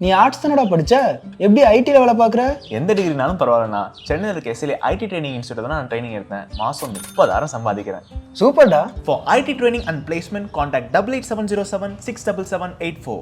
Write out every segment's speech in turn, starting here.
நீ ஆர்ட்ஸ் தானடா படிச்ச, எப்படி ஐடில வேலை பார்க்குற? எந்த டிகிரினாலும் பரவாயில்லண்ணா. சென்னையில் இருக்க எஸ்எல்ஏ ஐடி ட்ரைனிங் இன்ஸ்டியூட் தான் நான் ட்ரைனிங் எடுத்தேன். மாதம் 30,000 சம்பாதிக்கிறேன். சூப்பர்டா. For IT training and placement contact 8870767784.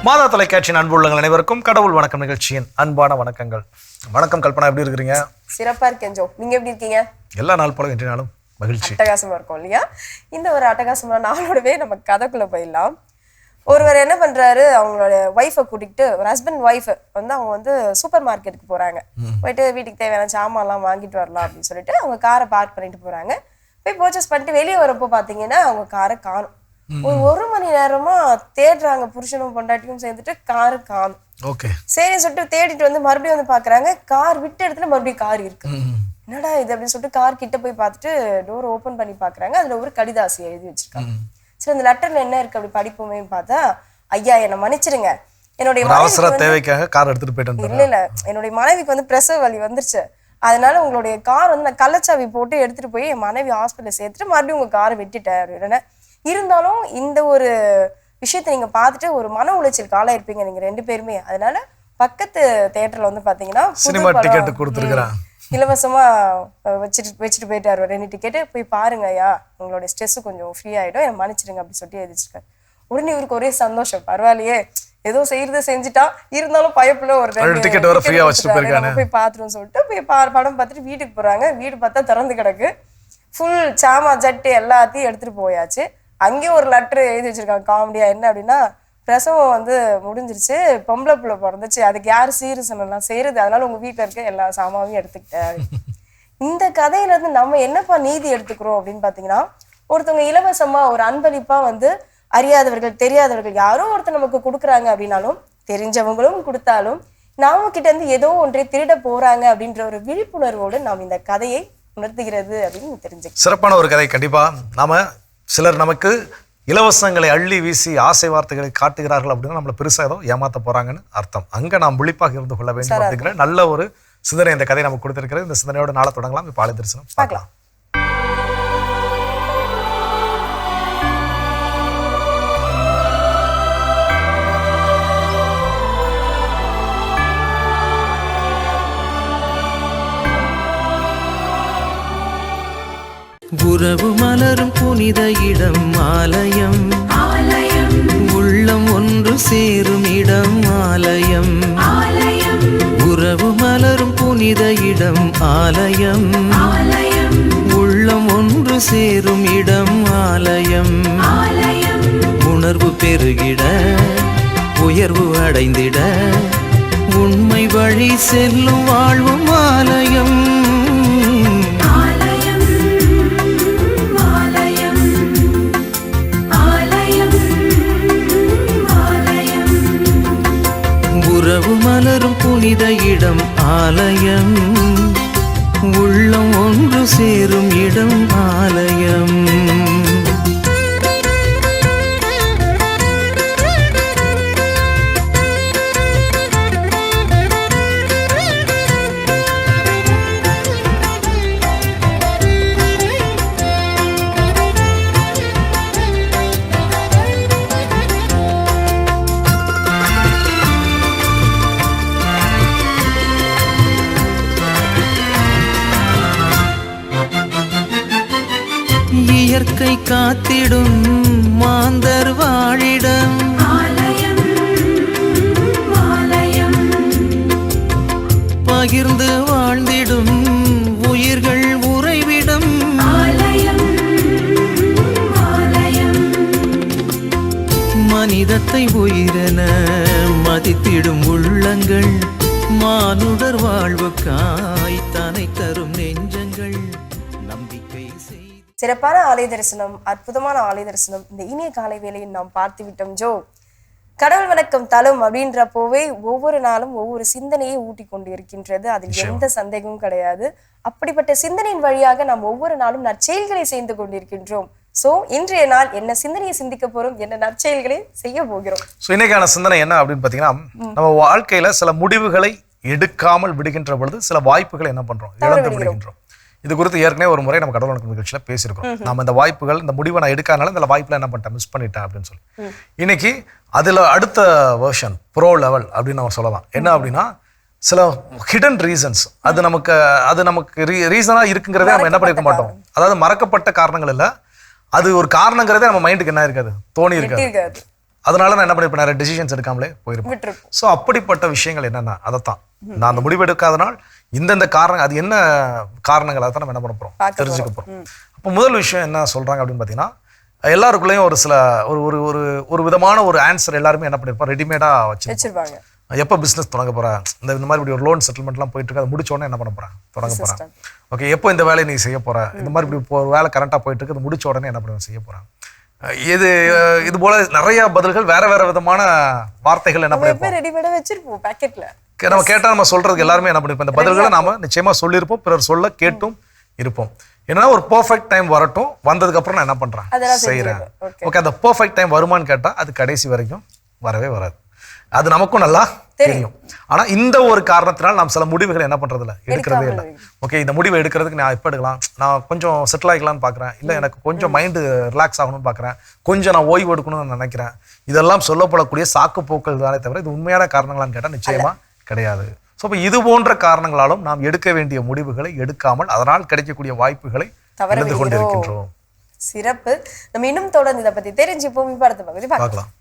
மாதா தொலைக்காட்சியின் அன்பு உள்ளங்கள் அனைவருக்கும் கடவுள் வணக்கம் நிகழ்ச்சியின் அன்பான வணக்கங்கள். வணக்கம் கல்பனா, எப்படி இருக்கிறீங்க? சிறப்பா இருக்கேன் ஜோ, நீங்க எப்படி இருக்கீங்க? எல்லா நாள் போல இன்றைய நாளும் மகிழ்ச்சி, அட்டகாசமா இருக்கும் இல்லையா? இந்த ஒரு அட்டகாசமான நாளோடவே நம்ம கதைக்குள்ள போயிடலாம். ஒருவர் என்ன பண்றாரு, அவங்களோட ஒய்ஃபை கூட்டிகிட்டு, ஒரு ஹஸ்பண்ட் ஒய்ஃப் வந்து அவங்க வந்து சூப்பர் மார்க்கெட்டுக்கு போறாங்க. போயிட்டு வீட்டுக்கு தேவையான சாமான்லாம் வாங்கிட்டு வரலாம் அப்படின்னு சொல்லிட்டு அவங்க காரை பார்க் பண்ணிட்டு போறாங்க. போய் பர்ச்சேஸ் பண்ணிட்டு வெளியே வரப்போ பாத்தீங்கன்னா அவங்க காரை காணும். ஒரு மணி நேரமா தேடுறாங்க, புருஷனும் பொண்டாட்டியும் சேர்ந்துட்டு காரு காணும். சரின்னு சொல்லிட்டு தேடிட்டு வந்து மறுபடியும் வந்து பாக்குறாங்க, கார் விட்ட இடத்துல மறுபடியும் கார் இருக்கு. என்னடா இது அப்படின்னு சொல்லிட்டு கார் கிட்ட போய் பார்த்துட்டு டோர் ஓபன் பண்ணி பாக்குறாங்க. அதுல ஒரு கடிதாசி எழுதி வச்சிருக்காங்க. சரி, அந்த லெட்டர்ல என்ன இருக்கு அப்படி படிப்போமே பார்த்தா, ஐயா என்னை மன்னிச்சிருங்க, என்னுடைய அவசர தேவைக்காக கார் எடுத்துட்டு போயிட்டு இல்ல என்னுடைய மனைவிக்கு வந்து பிரசவ வலி வந்துருச்சு, அதனால உங்களுடைய கார் வந்து நான் கள்ளச்சாவி போட்டு எடுத்துட்டு போய் என் மனைவி ஹாஸ்பிட்டல் சேர்த்துட்டு மறுபடியும் உங்க காரை வெட்டிட்டேன். இருந்தாலும் இந்த ஒரு விஷயத்த நீங்க பார்த்துட்டு ஒரு மன உளைச்சல் காலம் இருப்பீங்க நீங்க ரெண்டு பேருமே. அதனால பக்கத்து தியேட்டர்ல வந்து பாத்தீங்கன்னா சினிமா டிக்கெட் கொடுத்துருக்கான், இலவசமா வச்சுட்டு போயிட்டாரு 2 டிக்கெட்டு. போய் பாருங்க ஐயா, உங்களுடைய ஸ்ட்ரெஸ் கொஞ்சம் ஃப்ரீ ஆயிடும், என்ன மன்னிச்சிருங்க அப்படின்னு சொல்லிட்டு எழுதிச்சிருக்காரு. உடனே இவருக்கு ஒரே சந்தோஷம், பரவாயில்லையே ஏதோ செய்யறத செஞ்சுட்டா, இருந்தாலும் பயப்புல ஒரு டிக்கெட் வர ஃப்ரீயா வச்சுட்டு போயிருக்கானே, போய் பாத்துரும் சொல்லிட்டு போய் படம் பார்த்துட்டு வீட்டுக்கு போறாங்க. வீடு பார்த்தா திறந்து கிடக்கு, ஃபுல் சாமா ஜட்டு எல்லாத்தையும் எடுத்துட்டு போயாச்சு. அங்கேயும் ஒரு லெட்டர் எழுதி வச்சிருக்காங்க காமெடியா. என்ன அப்படின்னா, பிரசவம் வந்து முடிஞ்சிருச்சு, பொம்பளை பிள்ளை பிறந்துச்சு, அதுக்கு யாரு சீரியஸ்லாம் செய்யறது, அதனால உங்க வீட்டுல இருக்க எல்லா சாமாவையும் எடுத்துக்கிட்டாரு. இந்த கதையில இருந்து நம்ம என்னப்பா நீதி எடுத்துக்கிறோம் அப்படின்னு பாத்தீங்கன்னா, ஒருத்தவங்க இலவசமா ஒரு அன்பளிப்பா வந்து அறியாதவர்கள் தெரியாதவர்கள் யாரோ ஒருத்தர் நமக்கு கொடுக்குறாங்க அப்படின்னாலும், தெரிஞ்சவங்களும் கொடுத்தாலும் நாம கிட்ட இருந்து ஏதோ ஒன்றை திருட போறாங்க அப்படின்ற ஒரு விழிப்புணர்வோடு நாம் இந்த கதையை உணர்த்துகிறது அப்படின்னு தெரிஞ்சுக்க. சிறப்பான ஒரு கதை. கண்டிப்பா நாம சிலர் நமக்கு இலவசங்களை அள்ளி வீசி ஆசை வார்த்தைகளை காட்டுகிறார்கள் அப்படின்னா நம்மளை பெருசாக ஏதோ ஏமாத்த போறாங்கன்னு அர்த்தம். அங்க நாம் விழிப்பாக இருந்து கொள்ள வேண்டும் அப்படிங்கிற நல்ல ஒரு சிந்தனை இந்த கதை நமக்கு கொடுத்திருக்கிறது. இந்த சிந்தனையோட நாளை தொடங்கலாம். இப்போ ஆலய தரிசனம் பார்க்கலாம். உறவு மலரும் புனித இடம் ஆலயம், உள்ளம் ஒன்று சேரும் இடம் ஆலயம். உறவு மலரும் புனித இடம் ஆலயம், உள்ளம் ஒன்று சேரும் இடம் ஆலயம். உணர்வு பெருகிட உயர்வு அடைந்திட உண்மை வழி செல்லும் வாழ்வும் ஆலயம். உறவு மலரும் புனித இடம் ஆலயம், உள்ளம் ஒன்று சேரும் இடம் ஆலயம். இயற்கை காத்திடும் மாந்தர் வாழிடம், பகிர்ந்து வாழ்ந்திடும் உயிர்கள் உறைவிடம், மனிதத்தை உயிரென மதித்திடும் உள்ளங்கள் மானுடர் வாழ்வுக்காய் தனை தரும் நெஞ்சங்கள் நம்பிக்கை செய்து சிறப்பான ஆலய தரிசனம், அற்புதமான ஆலய தரிசனம் இந்த இனிய காலை வேளையில் நாம் பார்த்து விட்டோம் ஜோ. கடவுள் வணக்கம் தலம் அப்படின்றப்போவே ஒவ்வொரு நாளும் ஒவ்வொரு சிந்தனையை ஊட்டி கொண்டு இருக்கின்றது. அதில் எந்த சந்தேகமும் கிடையாது. அப்படிப்பட்ட சிந்தனையின் வழியாக நாம் ஒவ்வொரு நாளும் நற்செயல்களை செய்து கொண்டிருக்கின்றோம். சோ இன்றைய நாள் என்ன சிந்தனையை சிந்திக்க போறோம், என்ன நற்செயல்களை செய்ய போகிறோம். ஸோ இன்னைக்கான சிந்தனை என்ன அப்படின்னு பார்த்தீங்கன்னா, நம்ம வாழ்க்கையில சில முடிவுகளை எடுக்காமல் விடுகின்ற பொழுது சில வாய்ப்புகளை என்ன பண்றோம், இழந்து விடுகின்றோம். இது குறித்து ஏற்கனவே ஒரு முறை நம்ம கடவுள் வணக்கம் நிகழ்ச்சியில பேசியிருக்கோம். நம்ம இந்த வாய்ப்புகள், இந்த முடிவை நான் எடுக்காதனால இந்த வாய்ப்புல என்ன பண்ணிட்டேன், மிஸ் பண்ணிட்டேன் அப்படின்னு சொல்லி. இன்னைக்கு அதுல அடுத்த வெர்ஷன் ப்ரோ லெவல் அப்படின்னு நம்ம சொல்லலாம். என்ன அப்படின்னா, சில ஹிடன் ரீசன்ஸ், அது நமக்கு ரீசனா இருக்குங்கிறதே நம்ம என்ன பண்ணிருக்க மாட்டோம். அதாவது மறக்கப்பட்ட காரணங்கள் இல்லை, அது ஒரு காரணங்கிறதே நம்ம மைண்டுக்கு என்ன இருக்காது, தோணி இருக்காது. அதனால நான் என்ன பண்ணிருப்பேன், நிறைய டெசிஷன்ஸ் எடுக்காமலே போயிருப்பேன். ஸோ அப்படிப்பட்ட விஷயங்கள் என்னென்ன, அதைத்தான் நான் அந்த முடிவு எடுக்காதனால் இந்தந்த காரணம், அது என்ன காரணங்கள், அதை தான் நம்ம என்ன பண்ண போறோம், தெரிஞ்சுக்க போறோம். அப்போ முதல் விஷயம் என்ன சொல்றாங்க அப்படின்னு பார்த்தீங்கன்னா, எல்லாருக்குள்ளேயும் ஒரு சில ஒரு விதமான ஒரு ஆன்சர் எல்லாருமே என்ன பண்ணிருப்போம், ரெடிமேடா வச்சிருப்பாங்க. எப்போ பிஸ்னஸ் தொடங்க போறேன், இந்த மாதிரி இப்படி ஒரு லோன் செட்டில்மெண்ட்லாம் போயிட்டு இருக்கு, அதை முடிச்ச உடனே என்ன பண்ண போறேன், தொடங்க போறேன். ஓகே, எப்போ இந்த வேலையை நீ செய்ய போற, இந்த மாதிரி இப்படி ஒரு வேலை கரண்டா போயிட்டு இருக்கு, அது முடிச்ச உடனே என்ன பண்ணுவேன், செய்ய போறேன். இது போல நிறைய பதில்கள், வேற வேற விதமான வார்த்தைகள் என்ன பண்ணிருப்போம், ரெடிமேடா வச்சிருப்போம் பாக்கெட்ல. நம்ம கேட்டா நம்ம சொல்றதுக்கு எல்லாருமே என்ன பண்ணிருப்போம், இந்த பதில்களை நாம நிச்சயமா சொல்லியிருப்போம், பிறர் சொல்ல கேட்டும் இருப்போம். ஏன்னா ஒரு பெர்ஃபெக்ட் டைம் வரட்டும், வந்ததுக்கு அப்புறம் நான் என்ன பண்றேன், செய்யறேன். ஓகே, அந்த பெர்ஃபெக்ட் டைம் வருமானு கேட்டா அது கடைசி வரைக்கும் வரவே வராது. அது நமக்கும் நல்லா தெரியும். ஆனா இந்த ஒரு காரணத்தினால் நாம் சில முடிவுகள் என்ன பண்றது இல்லை, எடுக்கிறதே இல்லை. ஓகே, இந்த முடிவை எடுக்கிறதுக்கு நான் எப்போ எடுக்கலாம், நான் கொஞ்சம் செட்டில் ஆகிக்கலாம்னு பாக்குறேன், இல்ல எனக்கு கொஞ்சம் மைண்டு ரிலாக்ஸ் ஆகணும்னு பாக்குறேன், கொஞ்சம் நான் ஓய்வு எடுக்கணும்னு நினைக்கிறேன். இதெல்லாம் சொல்லப்படக்கூடிய சாக்கு போக்கள் தானே தவிர இது உண்மையான காரணங்களான்னு கேட்டா நிச்சயமா கிடையாது. ஸோ இப்போ இது போன்ற காரணங்களாலும் நாம் எடுக்க வேண்டிய முடிவுகளை எடுக்காமல் அதனால் கிடைக்கக்கூடிய வாய்ப்புகளை இழந்து கொண்டிருக்கின்றோம். சிறப்பு. நம்ம இன்னும் தொடர்ந்து இதை பத்தி தெரிஞ்சுப்போம். இப்ப அடுத்த பகுதி பார்க்கலாம்.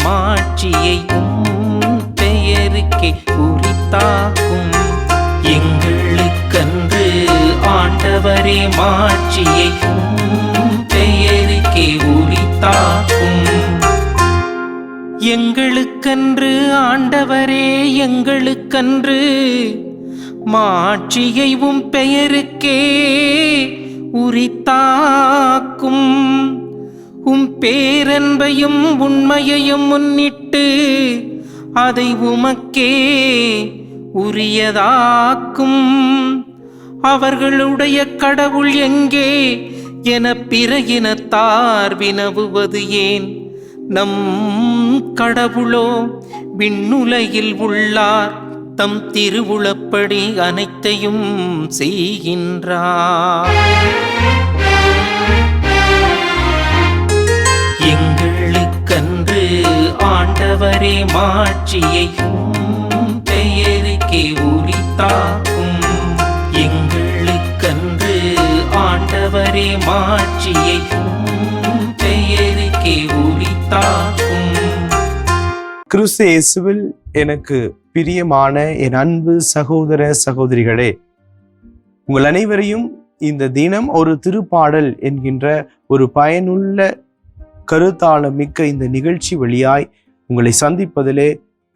மாட்சியை பெயருக்கே உரித்தாக்கும். எங்களுக்கன்று ஆண்டவரே மாட்சியை பெயருக்கே உரித்தாக்கும். எங்களுக்கன்று ஆண்டவரே, எங்களுக்கன்று மாட்சியை பெயருக்கே உரித்தாக்கும். பேரன்பையும் உண்மையையும் முன்னிட்டு அதை உமக்கே உரியதாக்கும். அவர்களுடைய கடவுள் எங்கே என பிற இனத்தார் வினவுவது ஏன்? நம் கடவுளோ விண்ணுலகில் உள்ளார், தம் திருவுளப்படி அனைத்தையும் செய்கின்றார். எங்களுக்கன்று ஆண்டவரே மாட்சியை பெயருக்கே உரித்தாக்கும். எங்களுக்கன்று ஆண்டவரே மாட்சியை பெயருக்கே உரித்தாக்கும். கிறிஸ்து இயேசுவில் எனக்கு பிரியமான என் அன்பு சகோதர சகோதரிகளே, உங்கள் அனைவரையும் இந்த தினம் ஒரு திருப்பாடல் என்கின்ற ஒரு பயனுள்ள கருத்தாளம் மிக்க இந்த நிகழ்ச்சி வழியாய் உங்களை சந்திப்பதிலே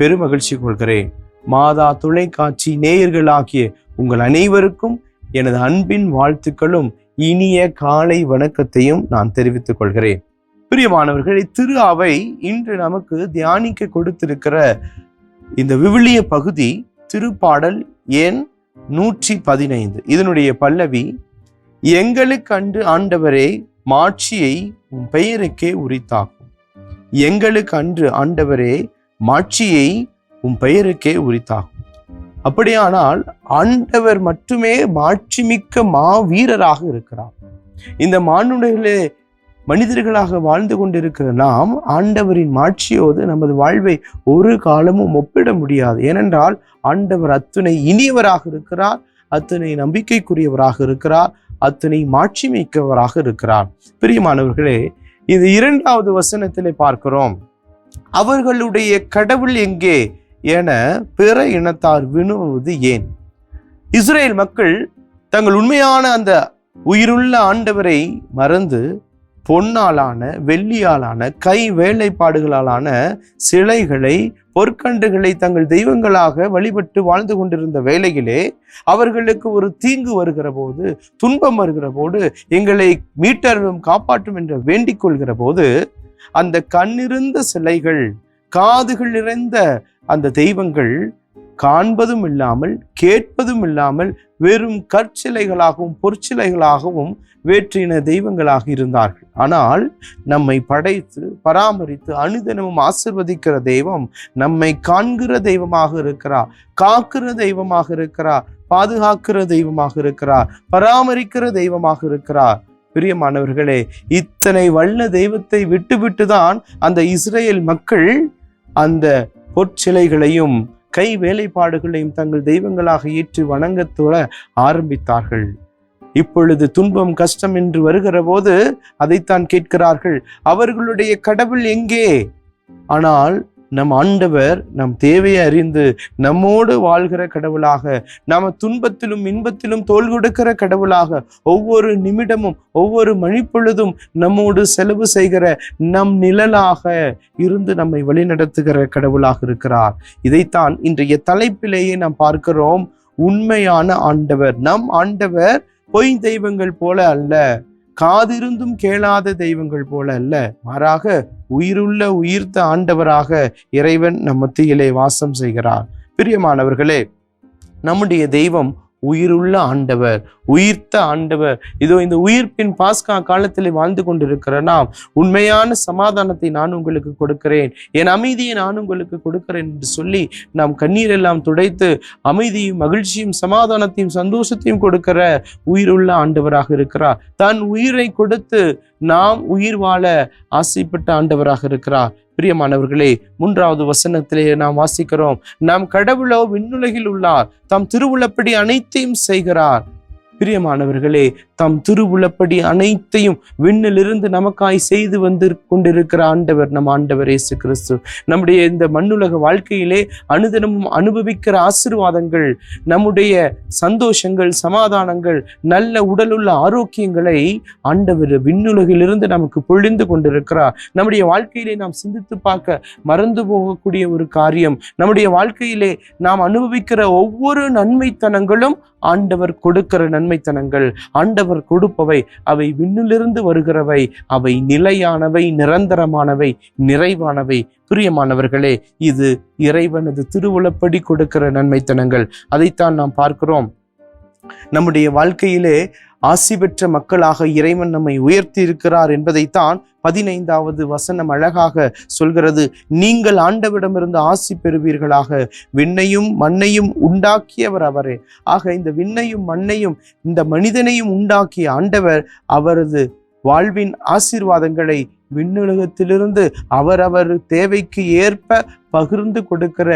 பெருமகிழ்ச்சி கொள்கிறேன். மாதா தொலைக்காட்சி நேயர்களாகிய உங்கள் அனைவருக்கும் எனது அன்பின் வாழ்த்துக்களும் இனிய காலை வணக்கத்தையும் நான் தெரிவித்துக் கொள்கிறேன். பிரியமானவர்களே, திரு அவை இன்று நமக்கு தியானிக்க கொடுத்திருக்கிற இந்த விவிலிய பகுதி திருப்பாடல் எண் 115. இதனுடைய பல்லவி, எங்களுக்கு அன்று ஆண்டவரே மாட்சியை உம் பெயருக்கே உரித்தாக்கும். எங்களுக்கு அன்று ஆண்டவரே மாட்சியை உம் பெயருக்கே உரித்தாக்கும். அப்படியானால் ஆண்டவர் மட்டுமே மாட்சிமிக்க மாவீரராக இருக்கிறார். இந்த மனிதர்களாக வாழ்ந்து கொண்டிருக்கிற நாம் ஆண்டவரின் மாட்சியோடு நமது வாழ்வை ஒரு காலமும் ஒப்பிட முடியாது. ஏனென்றால் ஆண்டவர் அத்துணை இனியவராக இருக்கிறார், அத்தனை நம்பிக்கைக்குரியவராக இருக்கிறார், அத்தனை மாட்சி மிக்கவராக இருக்கிறார். பிரியமானவர்களே, இது 2வது வசனத்திலே பார்க்கிறோம், அவர்களுடைய கடவுள் எங்கே என பிற இனத்தார் வினவுவது ஏன்? இஸ்ரேல் மக்கள் தங்கள் உண்மையான அந்த உயிருள்ள ஆண்டவரை மறந்து பொன்னாலான வெள்ளியாலான கை வேலைப்பாடுகளாலான சிலைகளை பொற்கண்டுகளை தங்கள் தெய்வங்களாக வழிபட்டு வாழ்ந்து கொண்டிருந்த வேளையிலே அவர்களுக்கு ஒரு தீங்கு வருகிற போது, துன்பம் வருகிற போது, எங்களை மீட்டரும் காப்பாற்றும் என்று வேண்டிக் கொள்கிற போது அந்த கண்ணிருந்த சிலைகள், காதுகள் நிறைந்த அந்த தெய்வங்கள் காண்பதும் இல்லாமல் கேட்பதும் இல்லாமல் வெறும் கற்சிலைகளாகவும் பொற்சிலைகளாகவும் வேற்றின தெய்வங்களாக இருந்தார்கள். ஆனால் நம்மை படைத்து பராமரித்து அனுதினமும் ஆசிர்வதிக்கிற தெய்வம் நம்மை காண்கிற தெய்வமாக இருக்கிறார், காக்கிற தெய்வமாக இருக்கிறார், பாதுகாக்கிற தெய்வமாக இருக்கிறார், பராமரிக்கிற தெய்வமாக இருக்கிறார். பிரியமானவர்களே, இத்தனை வல்ல தெய்வத்தை விட்டுவிட்டுதான் அந்த இஸ்ரேல் மக்கள் அந்த பொற்சிலைகளையும் கை வேலைப்பாடுகளையும் தங்கள் தெய்வங்களாக ஏற்று வணங்கத்தோட ஆரம்பித்தார்கள். இப்பொழுது துன்பம் கஷ்டம் என்று வருகிற போது அதைத்தான் கேட்கிறார்கள், அவர்களுடைய கடவுள் எங்கே? ஆனால் நம் ஆண்டவர் நம் தேவையை அறிந்து நம்மோடு வாழ்கிற கடவுளாக, நாம துன்பத்திலும் இன்பத்திலும் தோள் கொடுக்கிற கடவுளாக, ஒவ்வொரு நிமிடமும் ஒவ்வொரு மணிப்பொழுதும் நம்மோடு செலவு செய்கிற நம் நிழலாக இருந்து நம்மை வழிநடத்துகிற கடவுளாக இருக்கிறார். இதைத்தான் இன்றைய தலைப்பிலேயே நாம் பார்க்கிறோம். உண்மையான ஆண்டவர், நம் ஆண்டவர் பொய் தெய்வங்கள் போல அல்ல, காதிருந்தும் கேளாத தெய்வங்கள் போல அல்ல, மாறாக உயிருள்ள உயிர்த்த ஆண்டவராக இறைவன் நம் மத்தியிலே வாசம் செய்கிறார். பிரியமானவர்களே, நம்முடைய தெய்வம் உயிருள்ள ஆண்டவர், உயிர்த்த ஆண்டவர். இதோ இந்த உயிர்ப்பின் பாஸ்கா காலத்திலே வாழ்ந்து கொண்டிருக்கிற நாம் உண்மையான சமாதானத்தை நான் உங்களுக்கு கொடுக்கிறேன், என் அமைதியை நான் உங்களுக்கு கொடுக்கிறேன் என்று சொல்லி நாம் கண்ணீர் எல்லாம் துடைத்து அமைதியும் மகிழ்ச்சியும் சமாதானத்தையும் சந்தோஷத்தையும் கொடுக்கிற உயிருள்ள ஆண்டவராக இருக்கிறார். தன் உயிரை கொடுத்து நாம் உயிர் வாழ ஆசைப்பட்ட ஆண்டவராக இருக்கிறார். பிரியமானவர்களே, 3வது வசனத்திலே நாம் வாசிக்கிறோம், நாம் கடவுளோ விண்ணுலகில் உள்ளார், தம் திருவுளப்படி அனைத்தையும் செய்கிறார். பிரியமானவர்களே, தம் திருவுளப்படி அனைத்தையும் விண்ணிலிருந்து நமக்காய் செய்து வந்து கொண்டிருக்கிற ஆண்டவர் நம் ஆண்டவர் இயேசு கிறிஸ்து. நம்முடைய இந்த மண்ணுலக வாழ்க்கையிலே அனுதினமும் அனுபவிக்கிற ஆசீர்வாதங்கள், நம்முடைய சந்தோஷங்கள், சமாதானங்கள், நல்ல உடலுள்ள ஆரோக்கியங்களை ஆண்டவர் விண்ணுலகிலிருந்து நமக்கு பொழிந்து கொண்டிருக்கிறார். நம்முடைய வாழ்க்கையிலே நாம் சிந்தித்து பார்க்க மறந்து போகக்கூடிய ஒரு காரியம், நம்முடைய வாழ்க்கையிலே நாம் அனுபவிக்கிற ஒவ்வொரு நன்மைத்தனங்களும் ஆண்டவர் கொடுக்கிற நன்மைத்தனங்கள். ஆண்டவர் கொடுப்பவை அவை விண்ணிலிருந்து வருகிறவை, அவை நிலையானவை, நிரந்தரமானவை, நிறைவானவை. பிரியமானவர்களே, இது இறைவனது திருவுளப்படி கொடுக்கிற நன்மைத்தனங்கள். அதைத்தான் நாம் பார்க்கிறோம். நம்முடைய வாழ்க்கையிலே ஆசி பெற்ற மக்களாக இறைவன் நம்மை உயர்த்தி இருக்கிறார் என்பதைத்தான் 15வது வசனம் அழகாக சொல்கிறது. நீங்கள் ஆண்டவரிடமிருந்து ஆசி பெறுவீர்களாக, விண்ணையும் மண்ணையும் உண்டாக்கியவர் அவரே. ஆக இந்த விண்ணையும் மண்ணையும் இந்த மனிதனையும் உண்டாக்கிய ஆண்டவர் அவரது வாழ்வின் ஆசீர்வாதங்களை விண்ணுலகத்திலிருந்து அவரவர் தேவைக்கு ஏற்ப பகிர்ந்து கொடுக்கிற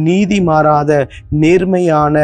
நீதி மாறாத நேர்மையான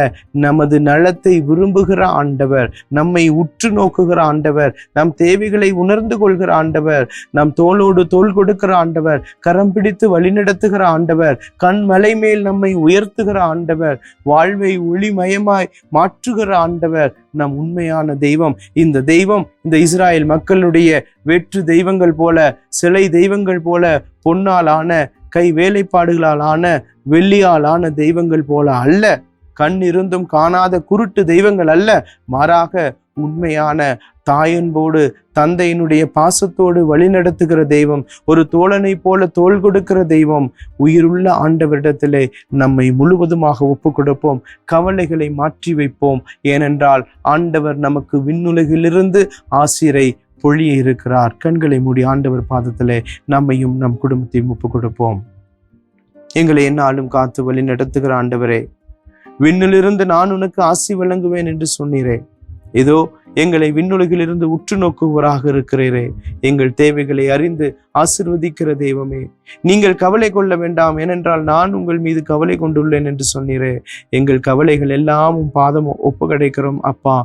நமது நலத்தை விரும்புகிற ஆண்டவர், நம்மை உற்று நோக்குகிற ஆண்டவர், நம் தேவைகளை உணர்ந்து கொள்கிற ஆண்டவர், நம் தோளோடு தோள் கொடுக்கிற ஆண்டவர், கரம் பிடித்து வழிநடத்துகிற ஆண்டவர், கண்மலை மேல் நம்மை உயர்த்துகிற ஆண்டவர், வாழ்வை ஒளிமயமாய் மாற்றுகிற ஆண்டவர் நம் உண்மையான தெய்வம். இந்த தெய்வம் இந்த இஸ்ராயேல் மக்களுடைய வெற்று தெய்வங்கள் போல, சிலை தெய்வங்கள் போல, பொன்னாலான கை வேலைப்பாடுகளாலான வெள்ளியாலான தெய்வங்கள் போல அல்ல, கண் இருந்தும் காணாத குருட்டு தெய்வங்கள் அல்ல, மாறாக உண்மையான தாயன்போடு தந்தையினுடைய பாசத்தோடு வழிநடத்துகிற தெய்வம், ஒரு தோழனை போல தோள் கொடுக்கிற தெய்வம். உயிருள்ள ஆண்டவரிடத்திலே நம்மை முழுவதுமாக ஒப்பு கொடுப்போம், கவலைகளை மாற்றி வைப்போம். ஏனென்றால் ஆண்டவர் நமக்கு விண்ணுலகிலிருந்து ஆசிரை பொழிய இருக்கிறார். கண்களை மூடி ஆண்டவர் பாதத்திலே நம்மையும் நம் குடும்பத்தையும் ஒப்பு கொடுப்போம். எங்களை என்னாலும் காத்து வழி நடத்துகிற ஆண்டவரே, விண்ணிலிருந்து நான் உனக்கு ஆசி வழங்குவேன் என்று சொன்னீரே. இதோ எங்களை விண்ணுலகிலிருந்து உற்று நோக்குவராக இருக்கிறீரே. எங்கள் தேவைகளை அறிந்து ஆசீர்வதிக்கிற தெய்வமே, நீங்கள் கவலை கொள்ள வேண்டாம், ஏனென்றால் நான் உங்கள் மீது கவலை கொண்டுள்ளேன் என்று சொன்னீரே. எங்கள் கவலைகள் எல்லாம் பாதமும் ஒப்பு கிடைக்கிறோம் அப்பா.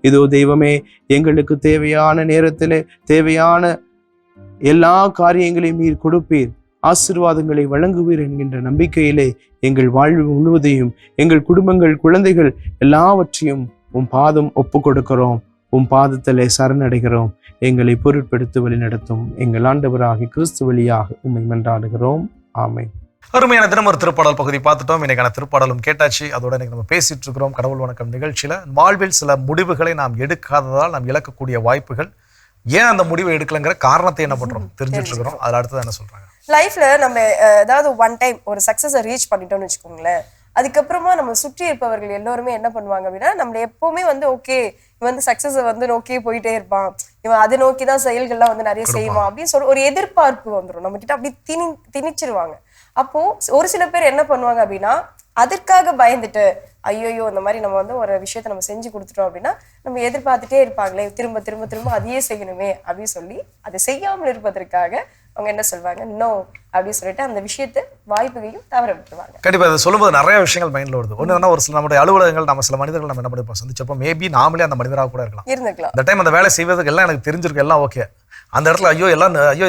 இதோ தெய்வமே, எங்களுக்கு தேவையான நேரத்திலே தேவையான எல்லா காரியங்களையும் நீர் கொடுப்பீர், ஆசீர்வாதங்களை வழங்குவீர் என்கின்ற நம்பிக்கையிலே எங்கள் வாழ்வு முழுவதையும், எங்கள் குடும்பங்கள், குழந்தைகள் எல்லாவற்றையும் உம் பாதம் ஒப்பு கொடுக்கிறோம். உம் பாதத்திலே சரணடைகிறோம். எங்களை பொருட்படுத்தி வழி நடத்தும் எங்கள் ஆண்டவராகிய கிறிஸ்து வழியாக உம்மை மன்றாடுகிறோம். ஆமென். அருமையான தினம் ஒரு திருப்பாடல் பகுதி பார்த்துட்டோம். இன்னைக்கான திருப்பாடலும் கேட்டாச்சு. அதோட இன்னைக்கு நம்ம பேசிட்டு இருக்கிறோம் கடவுள் வணக்கம் நிகழ்ச்சியில. வாழ்வில் சில முடிவுகளை நாம் எடுக்காததால் நாம் இழக்கக்கூடிய வாய்ப்புகள், ஏன் அந்த முடிவை எடுக்கலங்கிற காரணத்தை என்ன பண்றோம் தெரிஞ்சுட்டு இருக்கிறோம். அதில் அடுத்தது என்ன சொல்றாங்க, லைஃப்ல நம்ம ஏதாவது ஒன் டைம் ஒரு சக்சஸை ரீச் பண்ணிட்டோம்னு வச்சுக்கோங்களேன், அதுக்கப்புறமா நம்ம சுற்றி இருப்பவர்கள் எல்லோருமே என்ன பண்ணுவாங்க அப்படின்னா, நம்மள எப்பவுமே வந்து ஓகே இவன் வந்து சக்சஸை வந்து நோக்கி போயிட்டே இருப்பான், இவன் அதை நோக்கி தான் செயல்கள்லாம் வந்து நிறைய செய்வான் அப்படின்னு சொல்லி ஒரு எதிர்பார்ப்பு வந்துடும் நம்ம கிட்ட. அப்படி திணிச்சிருவாங்க. அப்போ ஒரு சில பேர் என்ன பண்ணுவாங்க அப்படின்னா, அதற்காக பயந்துட்டு ஐயோயோ இந்த மாதிரி நம்ம வந்து ஒரு விஷயத்த நம்ம செஞ்சு கொடுத்துட்டோம் அப்படின்னா நம்ம எதிர்பார்த்துட்டே இருப்பாங்களே, திரும்ப திரும்ப திரும்ப அதையே செய்யணுமே அப்படின்னு சொல்லி அதை செய்யாமல் இருப்பதற்காக அவங்க என்ன சொல்வாங்க, நோ அப்படின்னு சொல்லிட்டு அந்த விஷயத்தை வாய்ப்புகளையும் தவற விட்டுருவாங்க. கண்டிப்பா அதை சொல்லும்போது நிறைய விஷயங்கள் மைண்ட்ல வருது. ஒண்ணு என்ன, ஒரு சில நம்மளுடைய அலுவலகங்கள் நம்ம சில மனிதர்கள் நம்ம என்ன பண்ணி சந்திச்சப்போ மேபி நாமளே அந்த மனிதராக கூட இருக்கலாம். இந்த டைம் அந்த வேலை செய்வதற்கு எல்லாம் எனக்கு தெரிஞ்சிருக்கு, எல்லாம் ஓகே. அந்த இடத்துல ஐயோ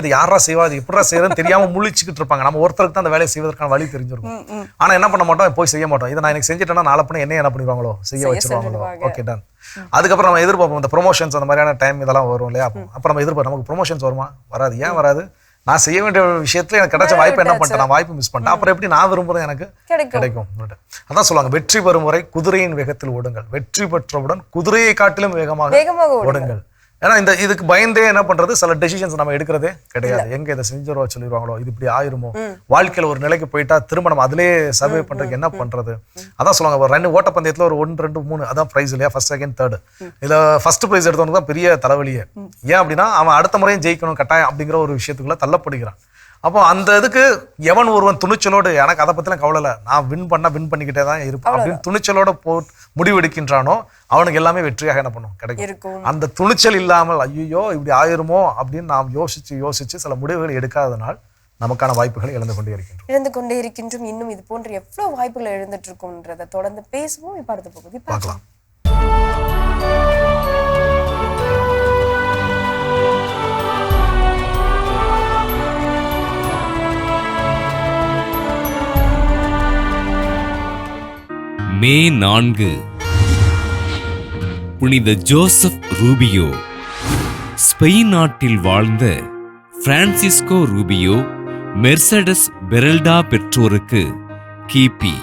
இது யாரா செய்வா, இது எப்படா செய்யறதுன்னு தெரியாம முழிச்சுக்கிட்டு இருப்பாங்க. நம்ம ஒருத்தருக்கு தான் அந்த வேலையை செய்வதற்கான வழி தெரிஞ்சிருக்கும். ஆனா என்ன பண்ண மாட்டோம், போய் செய்ய மாட்டோம். இதை நான் எனக்கு செஞ்சுட்டேன்னா நாளை பண்ண என்ன பண்ணிடுவாங்களோ, செய்ய வச்சிருவாங்களோ, ஓகே டன். அதுக்கப்புறம் நம்ம எதிர்பார்ப்போம் இந்த ப்ரொமோஷன்ஸ் அந்த மாதிரியான டைம் இதெல்லாம் வரும் இல்லையா. அப்போ நம்ம எதிர்பார்ப்போம் நமக்கு ப்ரொமோஷன்ஸ் வருமா, வராது. ஏன் வராது, நான் செய்ய வேண்டிய விஷயத்துல எனக்கு கிடைச்ச வாய்ப்பு என்ன பண்ணிட்டேன், நான் வாய்ப்பு மிஸ் பண்ணிட்டேன். அப்புறம் எப்படி நான் விரும்புறது எனக்கு கிடைக்கும். அதான் சொல்லுவாங்க, வெற்றி பெறும் வரை குதிரையின் வேகத்தில் ஓடுங்கள், வெற்றி பெற்றவுடன் குதிரையை காட்டிலும் வேகமாக ஓடுங்கள். ஏன்னா இதுக்கு பயந்தே என்ன பண்றது, சில டெசிஷன்ஸ் நம்ம எடுக்கிறதே கிடையாது. எங்க இதை செஞ்சிருவா சொல்லிடுவாங்களோ, இது இப்படி ஆயிருமோ, வாழ்க்கையில ஒரு நிலைக்கு போயிட்டா திரும்ப நம்ம அதிலே சர்வே பண்றதுக்கு என்ன பண்றது. அதான் சொல்லுவாங்க, ஒரு 2 ஓட்டப்பந்தயத்துல ஒரு 1, 2, 3 அதான் பிரைஸ் இல்லையா, ஃபர்ஸ்ட், செகண்ட், தேர்ட். இதுல ஃபர்ஸ்ட் பிரைஸ் எடுத்தவனுக்கு தான் பெரிய தலைவலியே. ஏன் அப்படின்னா அவன் அடுத்த முறையும் ஜெயிக்கணும் கட்டாயம் அப்படிங்கிற ஒரு விஷயத்துக்குள்ள தள்ளப்படுகிறான். அப்போ அந்த இதுக்கு எவன் ஒருவன் துணிச்சலோடு எனக்கு அதை பத்திலாம் கவலை இல்லை, நான் வின் பண்ணிக்கிட்டே தான் இருப்பேன் அப்படின்னு துணிச்சலோட முடிவெடுக்கின்றானோ அவனுக்கு எல்லாமே வெற்றியாக என்ன பண்ணும் கிடைக்கும். அந்த துணிச்சல் இல்லாமல் ஐயோ இப்படி ஆயிருமோ அப்படின்னு நாம் யோசிச்சு சில முடிவுகள் எடுக்காதனால் நமக்கான வாய்ப்புகளை இழந்து கொண்டே இருக்கின்றோம். இன்னும் இது போன்ற எவ்வளவு வாய்ப்புகள் எழுந்துட்டு இருக்கும்ன்றதை தொடர்ந்து பேசுவோம். இப்ப அடுத்த பகுதி பார்க்கலாம். மே 4 புனித ஜோசப் ரூபியோ. ஸ்பெயின் நாட்டில் வாழ்ந்த பிரான்சிஸ்கோ ரூபியோ மெர்சடஸ் பெரல்டா பெற்றோருக்கு கிபி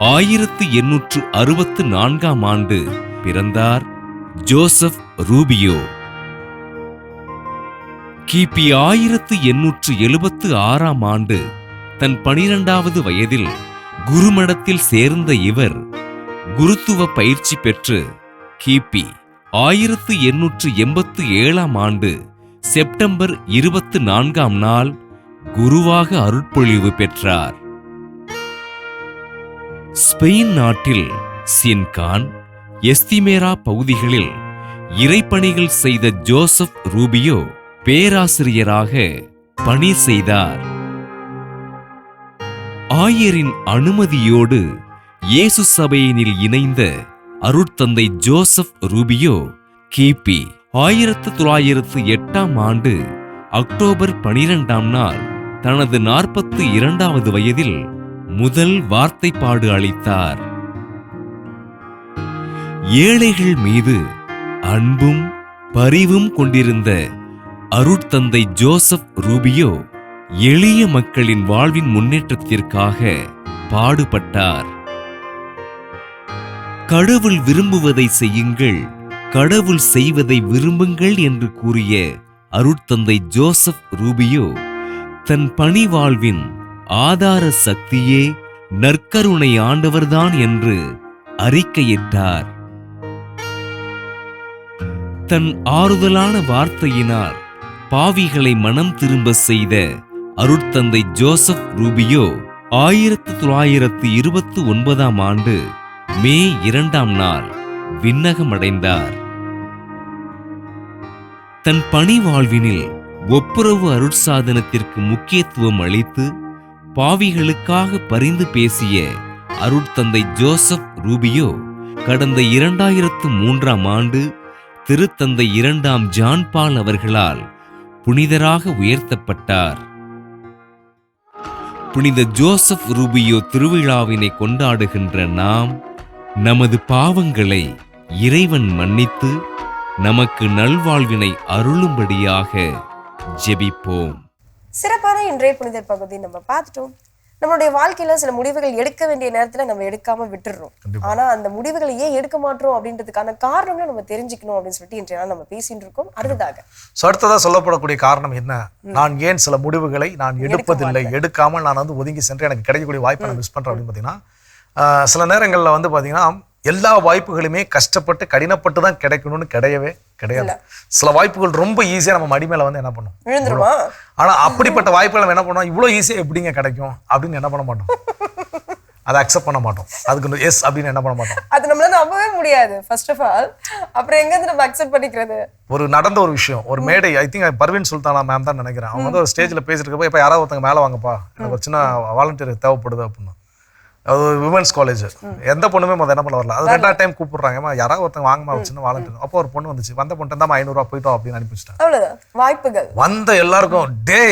1864 பிறந்தார் ஜோசப் ரூபியோ. கிபி 1876 தன் 12வது வயதில் குருமடத்தில் சேர்ந்த இவர் குருத்துவ பயிற்சி பெற்று கிபி 1887 செப்டம்பர் 24 குருவாக அருட்பொழிவு பெற்றார். ஸ்பெயின் நாட்டில் சின்கான், எஸ்திமேரா பகுதிகளில் இறைப்பணிகள் செய்த ஜோசப் ரூபியோ பேராசிரியராக பணி செய்தார். ஆயரின் அனுமதியோடு இயேசு சபையினில் இணைந்த அருட்தந்தை ஜோசப் ரூபியோ கிபி 1908 அக்டோபர் 12 தனது 42வது வயதில் முதல் வார்த்தைப்பாடு அளித்தார். ஏழைகள் மீது அன்பும் பரிவும் கொண்டிருந்த அருட்தந்தை ஜோசப் ரூபியோ எளிய மக்களின் வாழ்வின் முன்னேற்றத்திற்காக பாடுபட்டார். கடவுள் விரும்புவதை செய்யுங்கள், கடவுள் செய்வதை விரும்புங்கள் என்று கூறிய அருட்தந்தை ஜோசப் ரூபியோ தன் பணி வாழ்வின் ஆதார சக்தியே நற்கருணை ஆண்டவர்தான் என்று அறிக்கையிட்டார். தன் ஆறுதலான வார்த்தையினால் பாவிகளை மனம் திரும்ப செய்த அருட்தந்தை ஜோசப் ரூபியோ 1929 மே 2 விண்ணகமடைந்தார். தன் பணி வாழ்வினில் ஒப்புரவு அருட்சாதனத்திற்கு முக்கியத்துவம் அளித்து பாவிகளுக்காக பரிந்து பேசிய அருட்தந்தை ஜோசப் ரூபியோ கடந்த 2003ஆம் ஆண்டு திருத்தந்தை 2ஆம் ஜான் பால் அவர்களால் புனிதராக உயர்த்தப்பட்டார். புனித ஜோசப் ரூபியோ திருவிழாவினை கொண்டாடுகின்ற நாம் நமது பாவங்களை இறைவன் மன்னித்து நமக்கு நல்வாழ்வினை அருளும்படியாக ஜெபிப்போம். சிறப்பான இன்றைய புனிதர் பகுதி நம்ம பார்த்துட்டோம். நம்மளுடைய வாழ்க்கையில சில முடிவுகள் எடுக்க வேண்டிய நேரத்துல நம்ம எடுக்காம விட்டுடுறோம். ஆனா அந்த முடிவுகளை ஏன் எடுக்க மாட்டோம் அப்படின்றதுக்கான காரணங்களை நம்ம தெரிஞ்சுக்கணும் அப்படின்னு சொல்லிட்டு இன்றைய நாள் நம்ம பேசிட்டு இருக்கோம். அடுத்ததா சொல்லப்படக்கூடிய காரணம் என்ன? நான் ஏன் சில முடிவுகளை நான் எடுப்பதில்லை, எடுக்காமல் நான் வந்து ஒதுங்கி சென்று எனக்கு கிடைக்கக்கூடிய வாய்ப்பை நான் மிஸ் பண்றேன் அப்படின்னு பாத்தீங்கன்னா, சில நேரங்கள்ல வந்து பாத்தீங்கன்னா எல்லா வாய்ப்புகளுமே கஷ்டப்பட்டு கடினப்பட்டு தான் கிடைக்கணும்னு கிடையவே கிடையாது. சில வாய்ப்புகள் ரொம்ப ஈஸியா நம்ம மடி மேல வந்து என்ன பண்ணும், ஆனா அப்படிப்பட்ட வாய்ப்புகள் நம்ம என்ன பண்ணுவோம், இவ்வளவு ஈஸியா எப்படிங்க கிடைக்கும் அப்படின்னு என்ன பண்ண மாட்டோம், அதை அக்செப்ட் பண்ண மாட்டோம். அதுக்கு எஸ் அப்படின்னு என்ன பண்ண மாட்டோம், அது நம்மளால நம்பவே முடியாது. ஃபர்ஸ்ட் ஆஃப் ஆல் அப்புறம் எங்க இருந்து நம்ம அக்செப்ட் பண்ணிக்கிறது? ஒரு நடந்த ஒரு விஷயம், ஒரு மேடை, I think Parveen Sultana ma'am தான் நினைக்கிறேன், அவங்க வந்து ஒரு ஸ்டேஜ்ல பேசிட்டு இருக்கப்போ இப்ப யாராவது ஒருத்தங்க மேல வாங்கப்பா, எனக்கு ஒரு சின்ன வாலண்டியர் தேவைப்படுது அப்படின்னு. அது ஒரு விமன்ஸ் காலேஜ், எந்த பொண்ணுமே முதல்ல என்ன பண்ண வரல, அது 2ஆவது டைம் கூப்பிடுறாங்க, யாராவது ஒருத்தங்க வாங்கமா வச்சுன்னு வாலண்டியர். அப்போ ஒரு பொண்ணு வந்துச்சு, வந்த பொண்ணு தான் 500 ரூபாய் போயிட்டோம் அப்படின்னு அனுப்பிச்சிட்டாங்க. அவ்வளவுதான் வாய்ப்புகள். வந்த எல்லாருக்கும் டே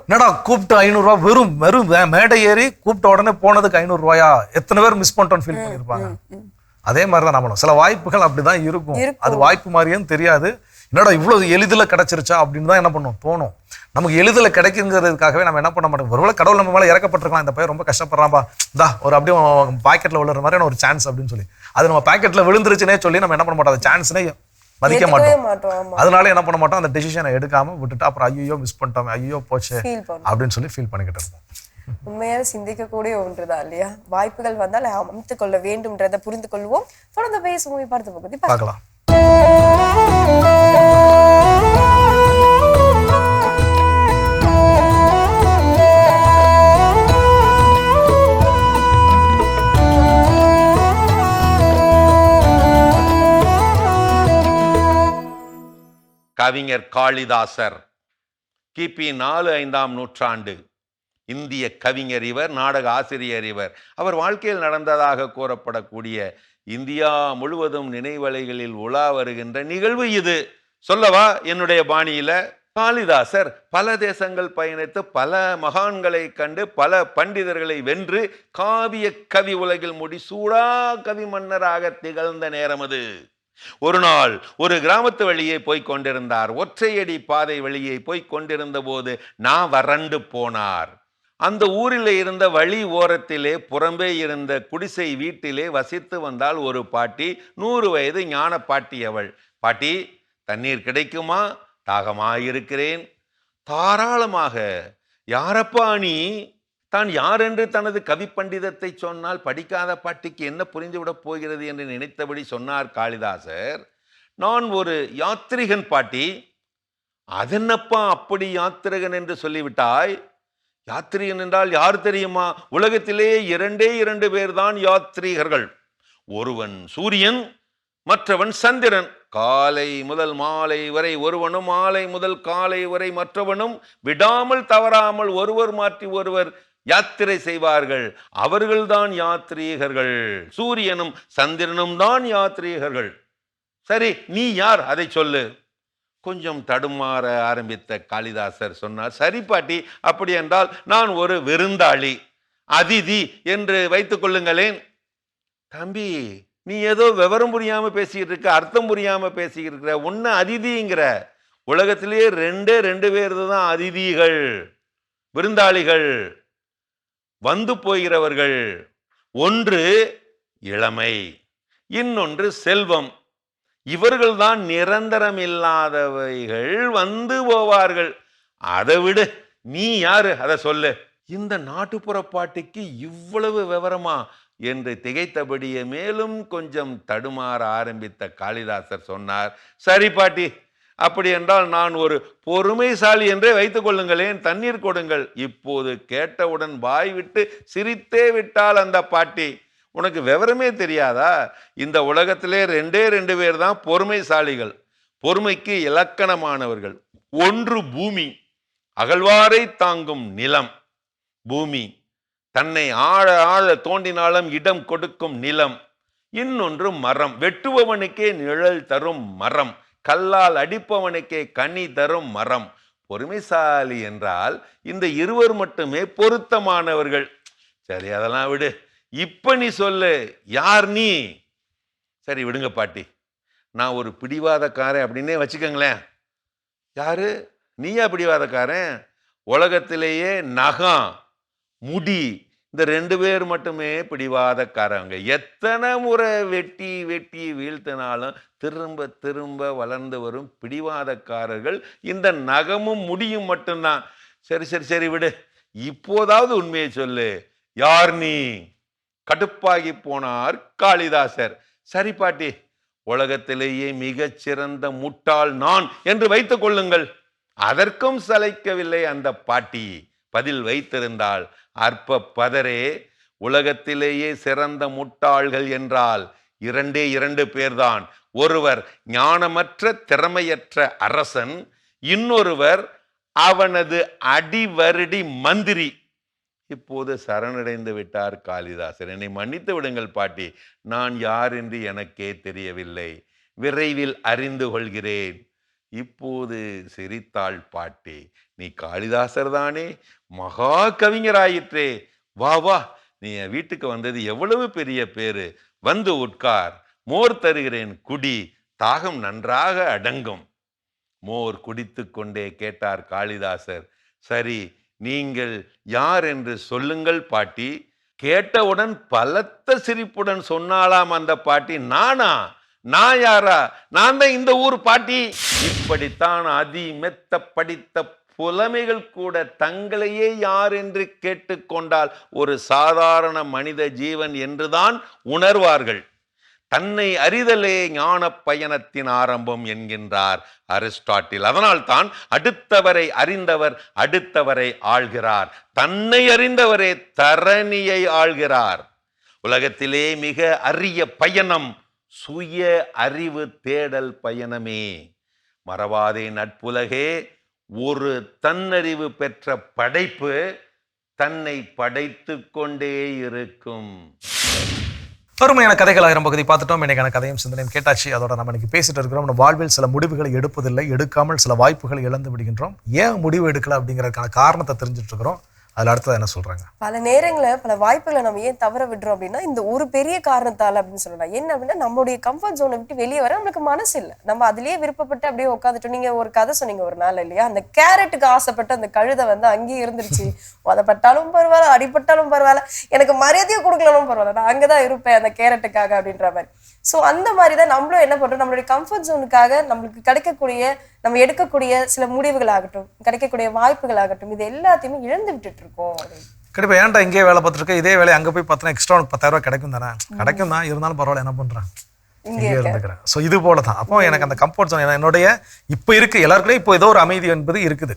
என்னடா கூப்பிட்டு 500 ரூபாய் வெறும் வெறும் மேடை ஏறி கூப்பிட்ட உடனே போனதுக்கு 500 ரூபாயா, எத்தனை பேர் மிஸ் பண்ணிட்டோம்னு ஃபீல் பண்ணிருப்பாங்க. அதே மாதிரிதான் நம்மளும் சில வாய்ப்புகள் அப்படிதான் இருக்கும், அது வாய்ப்பு மாதிரியும் தெரியாது, என்னடா இவ்வளவு எளிதில் கிடைச்சிருச்சா அப்படின்னு தான் என்ன பண்ணும் தோணும். நமக்கு எளிதில் கிடைக்குங்கிறதுக்காகவே நம்ம என்ன பண்ண மாட்டோம், ஒருவேளை கடவுள் நம்ம மேலே இறக்கப்பட்டிருக்கலாம், இந்த பையன் ரொம்ப கஷ்டப்படுறான்பா, இந்தா ஒரு அப்படியே பாக்கெட்ல விழுற மாதிரியான ஒரு சான்ஸ் அப்படின்னு சொல்லி, அது நம்ம பாக்கெட்ல விழுந்துருச்சுன்னே சொல்லி நம்ம என்ன பண்ண மாட்டோம், அந்த சான்ஸ்னே மதிக்க மாட்டோம். அதனால என்ன பண்ண மாட்டோம், அந்த டெசிஷனை எடுக்காம விட்டுட்டு அப்புறம் ஐயோ மிஸ் பண்ணிட்டோம், ஐயோ போச்சு அப்படின்னு சொல்லி ஃபீல் பண்ணிக்கிட்டு இருப்போம். உண்மையாக சிந்திக்கக்கூடிய ஒன்றுதான் இல்லையா? வாய்ப்புகள் வந்தால் அமைத்துக் கொள்ள வேண்டும்ன்றதை புரிந்து கொள்வோம். தொடர்ந்து பேசுவோம். பார்த்த பகுதி பார்க்கலாம். கவிஞர் காளிதாசர் கிபி 4-5ஆம் நூற்றாண்டு இந்திய கவிஞர் இவர், நாடக ஆசிரியர் இவர். அவர் வாழ்க்கையில் நடந்ததாக கூறப்படக்கூடிய இந்தியா முழுவதும் நினைவலைகளில் உலா வருகின்ற நிகழ்வு இது. சொல்லவா என்னுடைய பாணியில? காளிதாசர் பல தேசங்கள் பயணித்து பல மகான்களை கண்டு பல பண்டிதர்களை வென்று காவிய கவி உலகில் முடிசூடா கவி மன்னராக திகழ்ந்த நேரம் அது. ஒரு நாள் ஒரு கிராமத்து வழியே போய்க் கொண்டிருந்தார். ஒற்றையடி பாதை வழியே போய்க் கொண்டிருந்த போது வறண்டு போனார். அந்த ஊரில் இருந்த வழி ஓரத்திலே புறம்பே இருந்த குடிசை வீட்டிலே வசித்து வந்தால் ஒரு பாட்டி, 100 வயது ஞான பாட்டி. அவள், பாட்டி தண்ணீர் கிடைக்குமா, தாகமாயிருக்கிறேன். தாராளமாக. யாரப்பா நீ? தான் யார் என்று தனது கவி பண்டிதத்தை சொன்னால் படிக்காத பாட்டிக்கு என்ன புரிந்துவிடப் போகிறது என்று நினைத்தபடி சொன்னார் காளிதாசர். நான் ஒரு யாத்ரிகன் பாட்டி. அதென்னப்பா அப்படி யாத்திரிகன் என்று சொல்லிவிட்டாய்? யாத்ரிகன் என்றால் யார் தெரியுமா? உலகத்திலே 2 பேர் தான் யாத்ரீகர்கள். ஒருவன் சூரியன், மற்றவன் சந்திரன். காலை முதல் மாலை வரை ஒருவனும், மாலை முதல் காலை வரை மற்றவனும் விடாமல் தவறாமல் ஒருவர் மாற்றி ஒருவர் யாத்திரை செய்வார்கள். அவர்கள்தான் யாத்ரீகர்கள். சூரியனும் சந்திரனும் தான் யாத்ரீகர்கள். சரி, நீ யார், அதை சொல்லு. கொஞ்சம் தடுமாற ஆரம்பித்த காளிதாசர் சொன்னார், சரி பாட்டி, அப்படி என்றால் நான் ஒரு விருந்தாளி, அதிதி என்று வைத்துக் கொள்ளுங்களேன். தம்பி, நீ ஏதோ விவரம் புரியாம பேசிக்கிட்டு இருக்க, அர்த்தம் புரியாம பேசிக்கிட்டு இருக்கிற. ஒன்னு அதிதிங்கிற. உலகத்திலேயே 2 பேர் தான் அதிதிகள், விருந்தாளிகள், வந்து போகிறவர்கள். ஒன்று இளமை, இன்னொன்று செல்வம். இவர்கள் தான் நிரந்தரம் இல்லாதவைகள், வந்து போவார்கள். அதை விடு, நீ யாரு, அதை சொல்லு. இந்த நாட்டுப்புற பாட்டிக்கு இவ்வளவு விவரமா என்று திகைத்தபடியே மேலும் கொஞ்சம் தடுமாற ஆரம்பித்த காளிதாசர் சொன்னார், சரி பாட்டி, அப்படி என்றால் நான் ஒரு பொறுமைசாலி என்றே வைத்துக் கொள்ளுங்களேன். தண்ணீர் கொடுங்கள். இப்போது கேட்டவுடன் வாய் விட்டு சிரித்தே விட்டால் அந்த பாட்டி. உனக்கு விவரமே தெரியாதா? இந்த உலகத்திலே 2 பேர் தான் பொறுமைசாலிகள். பொறுமைக்கு இலக்கணமானவர்கள். ஒன்று பூமி, அகழ்வாரை தாங்கும் நிலம். பூமி தன்னை ஆழ ஆழ தோண்டினாலும் இடம் கொடுக்கும் நிலம். இன்னொன்று மரம், வெட்டுபவனுக்கே நிழல் தரும் மரம், கல்லால் அடிப்பவனுக்கே கனி தரும் மரம். பொறுமைசாலி என்றால் இந்த இருவர் மட்டுமே பொருத்தமானவர்கள். சரி, அதெல்லாம் விடு. இப்ப நீ சொல்லு, யார் நீ? சரி விடுங்க பாட்டி, நான் ஒரு பிடிவாதக்காரன் அப்படின்னே வச்சுக்கோங்களேன். யாரு நீயா பிடிவாதக்காரன்? உலகத்திலேயே நகம், முடி, இந்த 2 பேர் மட்டுமே பிடிவாதக்காரங்க. எத்தனை முறை வெட்டி வெட்டி வீழ்த்தினாலும் திரும்ப திரும்ப வளர்ந்து வரும் பிடிவாதக்காரர்கள் இந்த நகமும் முடியும் மட்டும்தான். சரி சரி சரி விடு, இப்போதாவது உண்மையை சொல்லு, யார் நீ? கடுப்பாகி போனார் காளிதாசர். சரி பாட்டி, உலகத்திலேயே மிகச்சிறந்த முட்டாள் நான் என்று வைத்துக் கொள்ளுங்கள். அதற்கும் சளைக்கவில்லை அந்த பாட்டி. பதில் வைத்திருந்தாள். அற்ப பதரே, உலகத்திலேயே சிறந்த முட்டாள்கள் என்றால் 2 பேர்தான். ஒருவர் ஞானமற்ற திறமையற்ற அரசன், இன்னொருவர் அவனது அடிவருடி மந்திரி. இப்போது சரணடைந்து விட்டார் காளிதாசர். என்னை மன்னித்து விடுங்கள் பாட்டி, நான் யார் என்று எனக்கே தெரியவில்லை, விரைவில் அறிந்து கொள்கிறேன். இப்போது சிரித்தாள் பாட்டி. நீ காளிதாசர் தானே, மகா கவிஞராயிற்றே. வா வா, நீ என் வீட்டுக்கு வந்தது எவ்வளவு பெரிய பேரு. வந்து உட்கார், மோர் தருகிறேன் குடி, தாகம் நன்றாக அடங்கும். மோர் குடித்து கொண்டே கேட்டார் காளிதாசர். சரி, நீங்கள் யார் என்று சொல்லுங்கள் பாட்டி. கேட்டவுடன் பலத்த சிரிப்புடன் சொன்னாலாம் அந்த பாட்டி. நானா? நான் யாரா? நான் தான் இந்த ஊர் பாட்டி. இப்படித்தான் அதி மெத்த படித்த புலமைகள் கூட தங்களையே யார் என்று கேட்டுக்கொண்டால் ஒரு சாதாரண மனித ஜீவன் என்றுதான் உணர்வார்கள். தன்னை அறிதலே ஞான பயணத்தின் ஆரம்பம் என்கின்றார் அரிஸ்டாட்டில். அதனால்தான் அடுத்தவரை அறிந்தவர் அடுத்தவரை ஆள்கிறார், தன்னை அறிந்தவரே தரணியை ஆள்கிறார். உலகத்திலே மிக அரிய பயணம் சுய அறிவு தேடல் பயணமே. மறவாதே நட்புலகே, ஒரு தன்னறிவு பெற்ற படைப்பு தன்னை படைத்து கொண்டே இருக்கும். அருமையான கதைகள் 1000 பகுதி பார்த்துட்டோம். இன்னைக்கான கதையும் சிந்தனையும் கேட்டாச்சு. அதோட நம்ம இன்னைக்கு பேசிட்டு இருக்கிறோம், நம்ம வாழ்வில் சில முடிவுகளை எடுப்பதில்லை, எடுக்காமல் சில வாய்ப்புகளை இழந்து விடுகின்றோம். ஏன் முடிவு எடுக்கல அப்படிங்கிறதுக்கான காரணத்தை தெரிஞ்சுட்டு இருக்கிறோம். அதில் அடுத்தது என்ன சொல்றாங்க? பல நேரங்களில் பல வாய்ப்புகளை நம்ம ஏன் தவற விடுறோம் அப்படின்னா இந்த ஒரு பெரிய காரணத்தால் அப்படின்னு சொல்லலாம். என்ன அப்படின்னா நம்மளுடைய கம்ஃபர்ட் ஜோனை விட்டு வெளியே வர நம்மளுக்கு மனசு இல்லை. நம்ம அதுலயே விருப்பப்பட்டு அப்படியே உட்காந்துட்டோம். நீங்க ஒரு கதை சொன்னீங்க ஒரு நாள் இல்லையா, அந்த கேரட்டுக்கு ஆசைப்பட்டு அந்த கழுதை வந்து அங்கேயே இருந்துருச்சு. உதப்பட்டாலும் பரவாயில்ல, அடிப்பட்டாலும் பரவாயில்ல, எனக்கு மரியாதையை கொடுக்கலாலும் பரவாயில்ல, நான் அங்கதான் இருப்பேன் அந்த கேரட்டுக்காக அப்படின்ற மாதிரி. ஸோ அந்த மாதிரி தான் நம்மளும் என்ன பண்றோம், நம்மளுடைய கம்ஃபர்ட் ஜோனுக்காக நம்மளுக்கு கிடைக்கக்கூடிய, நம்ம எடுக்கக்கூடிய சில முடிவுகள் ஆகட்டும், கிடைக்கக்கூடிய வாய்ப்புகள் ஆகட்டும், இது எல்லாத்தையுமே இழந்து விட்டுட்டு இருக்கோம். கண்டிப்பா. ஏன்டா இங்கே வேலை பார்த்துருக்க, இதே வேலை அங்கே போய் பார்த்தா எக்ஸ்ட்ரா உனக்கு 10,000 ரூபாய் கிடைக்கும் தானே? கிடைக்கும் தான், இருந்தாலும் பரவாயில்ல, என்ன பண்றேன், இங்கே இருந்துக்கிறேன். ஸோ இது போல தான். அப்போ எனக்கு அந்த கம்ஃபர்ட் ஜோன் என்னுடைய இப்போ இருக்கு. எல்லாருக்குமே இப்போ ஏதோ ஒரு அமைதி என்பது இருக்குது.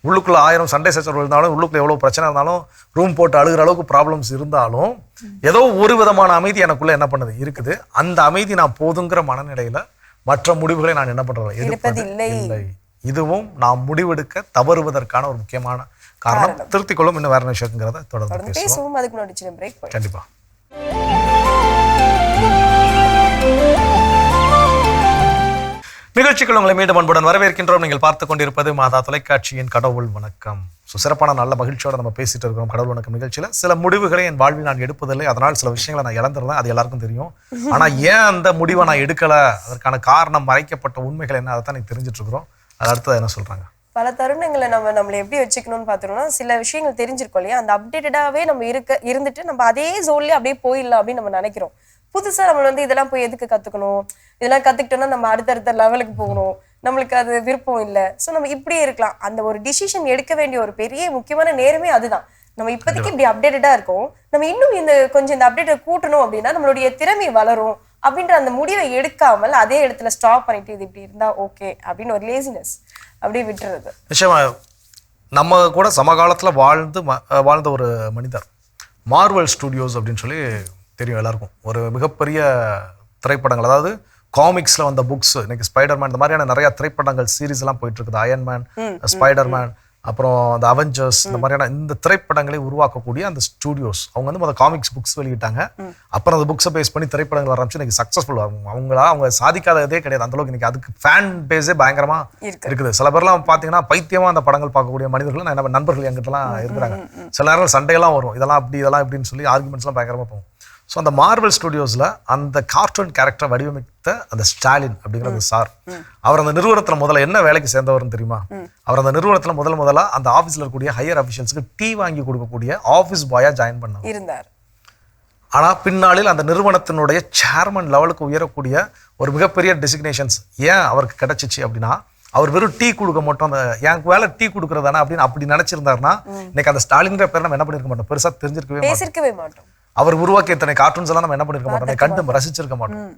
உள்ளுக்குள்ள 1000 சண்டை சச்சரவு இருந்தாலும், உள்ளுக்குள்ள எவ்வளோ பிரச்சனை இருந்தாலும், ரூம் போட்டு அழுகிற அளவுக்கு ப்ராப்ளம்ஸ் இருந்தாலும், ஏதோ ஒரு விதமான அமைதி எனக்குள்ள என்ன பண்ணுது இருக்குது. அந்த அமைதி நான் போதுங்கிற மனநிலையில மற்ற முடிவுகளை நான் என்ன பண்றேன், எடுப்பதில்லை. இதுவும் நாம் முடிவெடுக்க தவறுவதற்கான ஒரு முக்கியமான காரணம். திருத்திக் கொள்ளும். இன்னும் வேற விஷயங்கிறத தொடர்ந்து பேசுவோம். அதுக்கு முன்னாடி சின்ன பிரேக். கண்டிப்பா. நிகழ்ச்சிகள் உங்களை மீண்டும் அன்புடன் வரவேற்கின்றோம். நீங்கள் பார்த்து கொண்டிருப்பது மாதா தொலைக்காட்சியின் கடவுள் வணக்கம். சிறப்பான நல்ல மகிழ்ச்சியோட நம்ம பேசிட்டு இருக்கிறோம் கடவுள் வணக்கம் நிகழ்ச்சியில. சில முடிவுகளை என் வாழ்வில் நான் எடுப்பதில்லை, அதனால் சில விஷயங்களை நான் இழந்துருந்தேன், அது எல்லாருக்கும் தெரியும். ஆனா ஏன் அந்த முடிவை நான் எடுக்கல, அதற்கான காரணம், மறைக்கப்பட்ட உண்மைகள் என்ன, அதை தான் நீங்க தெரிஞ்சிட்டு இருக்கிறோம். அது அடுத்தது என்ன சொல்றாங்க? பல தருணங்களை நம்மளை எப்படி வச்சுக்கணும்னு பார்த்தோம்னா, சில விஷயங்கள் தெரிஞ்சிருக்கோம் இல்லையா, அந்த அப்டேட்டடாவே நம்ம இருந்துட்டு நம்ம அதே ஜோன்லயே அப்படியே போயிடலாம் அப்படின்னு நம்ம நினைக்கிறோம். புதுசா நம்ம வந்து இதெல்லாம் போய் எதுக்கு கத்துக்கணும், இதெல்லாம் கத்துக்கிட்டோம்னா நம்ம அடுத்தடுத்த லெவலுக்கு போகணும், நம்மளுக்கு அது விருப்பம் இல்லை. ஸோ நம்ம இப்படியே இருக்கலாம். அந்த ஒரு டிசிஷன் எடுக்க வேண்டிய ஒரு பெரிய முக்கியமான நேரமே அதுதான். நம்ம இப்போதைக்கு இப்படி அப்டேட்டடா இருக்கோம், நம்ம இன்னும் கொஞ்சம் இந்த அப்டேட்டை கூட்டணும் அப்படின்னா நம்மளுடைய திறமை வளரும் அப்படின்ற அந்த முடிவை எடுக்காமல் அதே இடத்துல ஸ்டாப் பண்ணிட்டு இது இப்படி இருந்தா ஓகே அப்படின்னு ஒரு லேசினஸ் அப்படியே விட்டுறது. நிச்சயமா. நம்ம கூட சமகாலத்துல வாழ்ந்த ஒரு மனிதர், மார்வல் ஸ்டுடியோஸ் அப்படின்னு சொல்லி தெரியும் எல்லாருக்கும். ஒரு மிகப்பெரிய திரைப்படங்கள், அதாவது காமிக்ஸில் வந்த புக்ஸ், இன்னைக்கு ஸ்பைடர்மேன், இந்த மாதிரியான நிறைய திரைப்படங்கள் சீரீஸ் எல்லாம் போயிட்டு இருக்குது. அயன்மேன், ஸ்பைடர்மேன், அப்புறம் அந்த அவெஞ்சர்ஸ், இந்த மாதிரியான இந்த திரைப்படங்களை உருவாக்கக்கூடிய அந்த ஸ்டூடியோஸ் அவங்க வந்து முதல்ல காமிக்ஸ் புக்ஸ் வெளியிட்டாங்க. அப்புறம் அந்த புக்ஸை பேஸ் பண்ணி திரைப்படங்கள் ஆரம்பிச்சு இன்னைக்கு சக்ஸஸ்ஃபுல் ஆகும். அவங்க சாதிக்காததே கிடையாது. அந்த அளவுக்கு இன்னைக்கு அதுக்கு ஃபேன் பேஸே பயங்கரமா இருக்குது. சில பேர்லாம் பார்த்தீங்கன்னா பைத்தியமா அந்த படங்கள் பார்க்கக்கூடிய மனிதர்கள் நான் நண்பர்கள் எங்கிட்டலாம் இருக்கிறாங்க. சில நேரம் சண்டையெல்லாம் வரும், இதெல்லாம் அப்படி இதெல்லாம் இப்படின்னு சொல்லி ஆர்குமெண்ட்ஸ்லாம் பயங்கரமா போகும். ஸோ அந்த மார்வல் ஸ்டுடியோஸில் அந்த கார்ட்டூன் கேரக்டரை வடிவமைத்த அந்த ஸ்டாலின் அப்படிங்கிறது சார், அவர் அந்த நிறுவனத்தில் முதல்ல என்ன வேலைக்கு சேர்ந்தவர்னு தெரியுமா? அவர் அந்த நிறுவனத்தில் முதல்ல அந்த ஆஃபீஸில் இருக்கக்கூடிய ஹையர் அஃபிஷியல்ஸுக்கு டீ வாங்கி கொடுக்கக்கூடிய ஆஃபீஸ் பாயா ஜாயின் பண்ணார் இருந்தார். ஆனால் பின்னாளில் அந்த நிறுவனத்தினுடைய சேர்மன் லெவலுக்கு உயரக்கூடிய ஒரு மிகப்பெரிய டெசிக்னேஷன்ஸ் ஏன் அவருக்கு கிடைச்சிச்சு அப்படின்னா, அவர் வெறும் டீ கொடுக்க மாட்டோம், அந்த எனக்கு வேலை டீ கொடுக்குறதானே அப்படின்னு அப்படி நினைச்சிருந்தாருன்னா இன்னைக்கு அந்த ஸ்டாலின்கிற பேர் நம்ம என்ன பண்ணிருக்க மாட்டோம், பெருசாக தெரிஞ்சிருக்கவே மாட்டோம். அவர் உருவாக்கிய இத்தனை கார்ட்டூன்ஸ் எல்லாம் நம்ம என்ன பண்ணிருக்க மாட்டோம், கண்டு ரசிச்சிருக்க மாட்டோம்.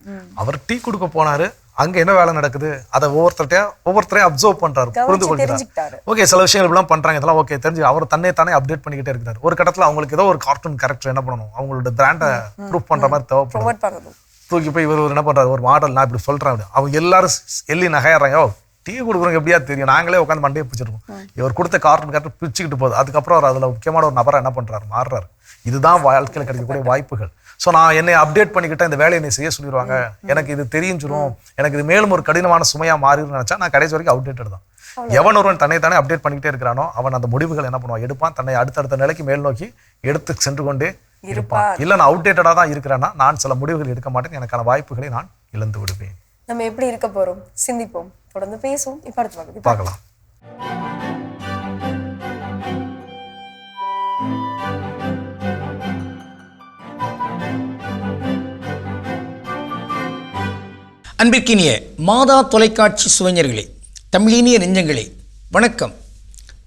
அவர் டீ கொடுக்க போனாரு, அங்க என்ன வேலை நடக்குது அதை ஒவ்வொருத்தரையும் அப்சர்வ் பண்றாரு, புரிந்து கொள்கிறாரு. ஓகே, சில விஷயங்கள் இப்படிலாம் பண்றாங்க, இதெல்லாம் ஓகே தெரிஞ்சு அவர் தானே அப்டேட் பண்ணிக்கிட்டே இருக்கிறார். ஒரு கட்டத்துல அவங்களுக்கு ஏதோ ஒரு கார்ட்டூன் கேரக்டர் என்ன பண்ணணும், அவங்களோட பிராண்டை ப்ரூவ் பண்ற மாதிரி தேவைப்படும். தூக்கி போய் இவர் என்ன பண்றாரு, ஒரு மாடல் நான் இப்படி சொல்றேன், அவங்க எல்லாரும் எள்ளி நகையாடுறாங்க, டீ கொடுக்குறவங்க எப்படியா தெரியும், நாங்களே உட்காந்து மண்டையை பிடிச்சிருக்கோம். இவர் கொடுத்த கார்ட்டூன் கேரக்டர் பிரிச்சுக்கிட்டு போகுது. அதுக்கப்புறம் அவர் அதுல முக்கியமான ஒரு நபரை என்ன பண்றாரு, மாறுறாரு. இதுதான் வாழ்க்கையில் கிடைக்கக்கூடிய வாய்ப்புகள். ஸோ நான் என்னை அப்டேட் பண்ணிக்கிட்டேன், இந்த வேலையை என்னை செய்ய சொல்லிடுவாங்க, எனக்கு இது தெரிஞ்சிடும், எனக்கு இது மேலும் ஒரு கடினமான சுமையாக மாறிடும்னு நினச்சா நான் கடைசி வரைக்கும் அப்டேட்டட் தான். எவன் ஒருவன் தன்னை அப்டேட் பண்ணிக்கிட்டே இருக்கிறானோ அவன் அந்த முடிவுகள் என்ன பண்ணுவான், எடுப்பான், தன்னை அடுத்தடுத்த நிலைக்கு மேல் நோக்கி எடுத்து சென்று கொண்டே இருப்பான். இல்லை நான் அவுடேட்டடாக தான் இருக்கிறேன்னா நான் சில முடிவுகள் எடுக்க மாட்டேன், எனக்கான வாய்ப்புகளை நான் இழந்து விடுவேன். நம்ம எப்படி இருக்க போறோம் சிந்திப்போம், தொடர்ந்து பேசுவோம். இப்போ அடுத்து பார்க்கலாம். அன்பிற்கினிய மாதா தொலைக்காட்சி சுவைஞர்களே, தமிழினிய நெஞ்சங்களே, வணக்கம்.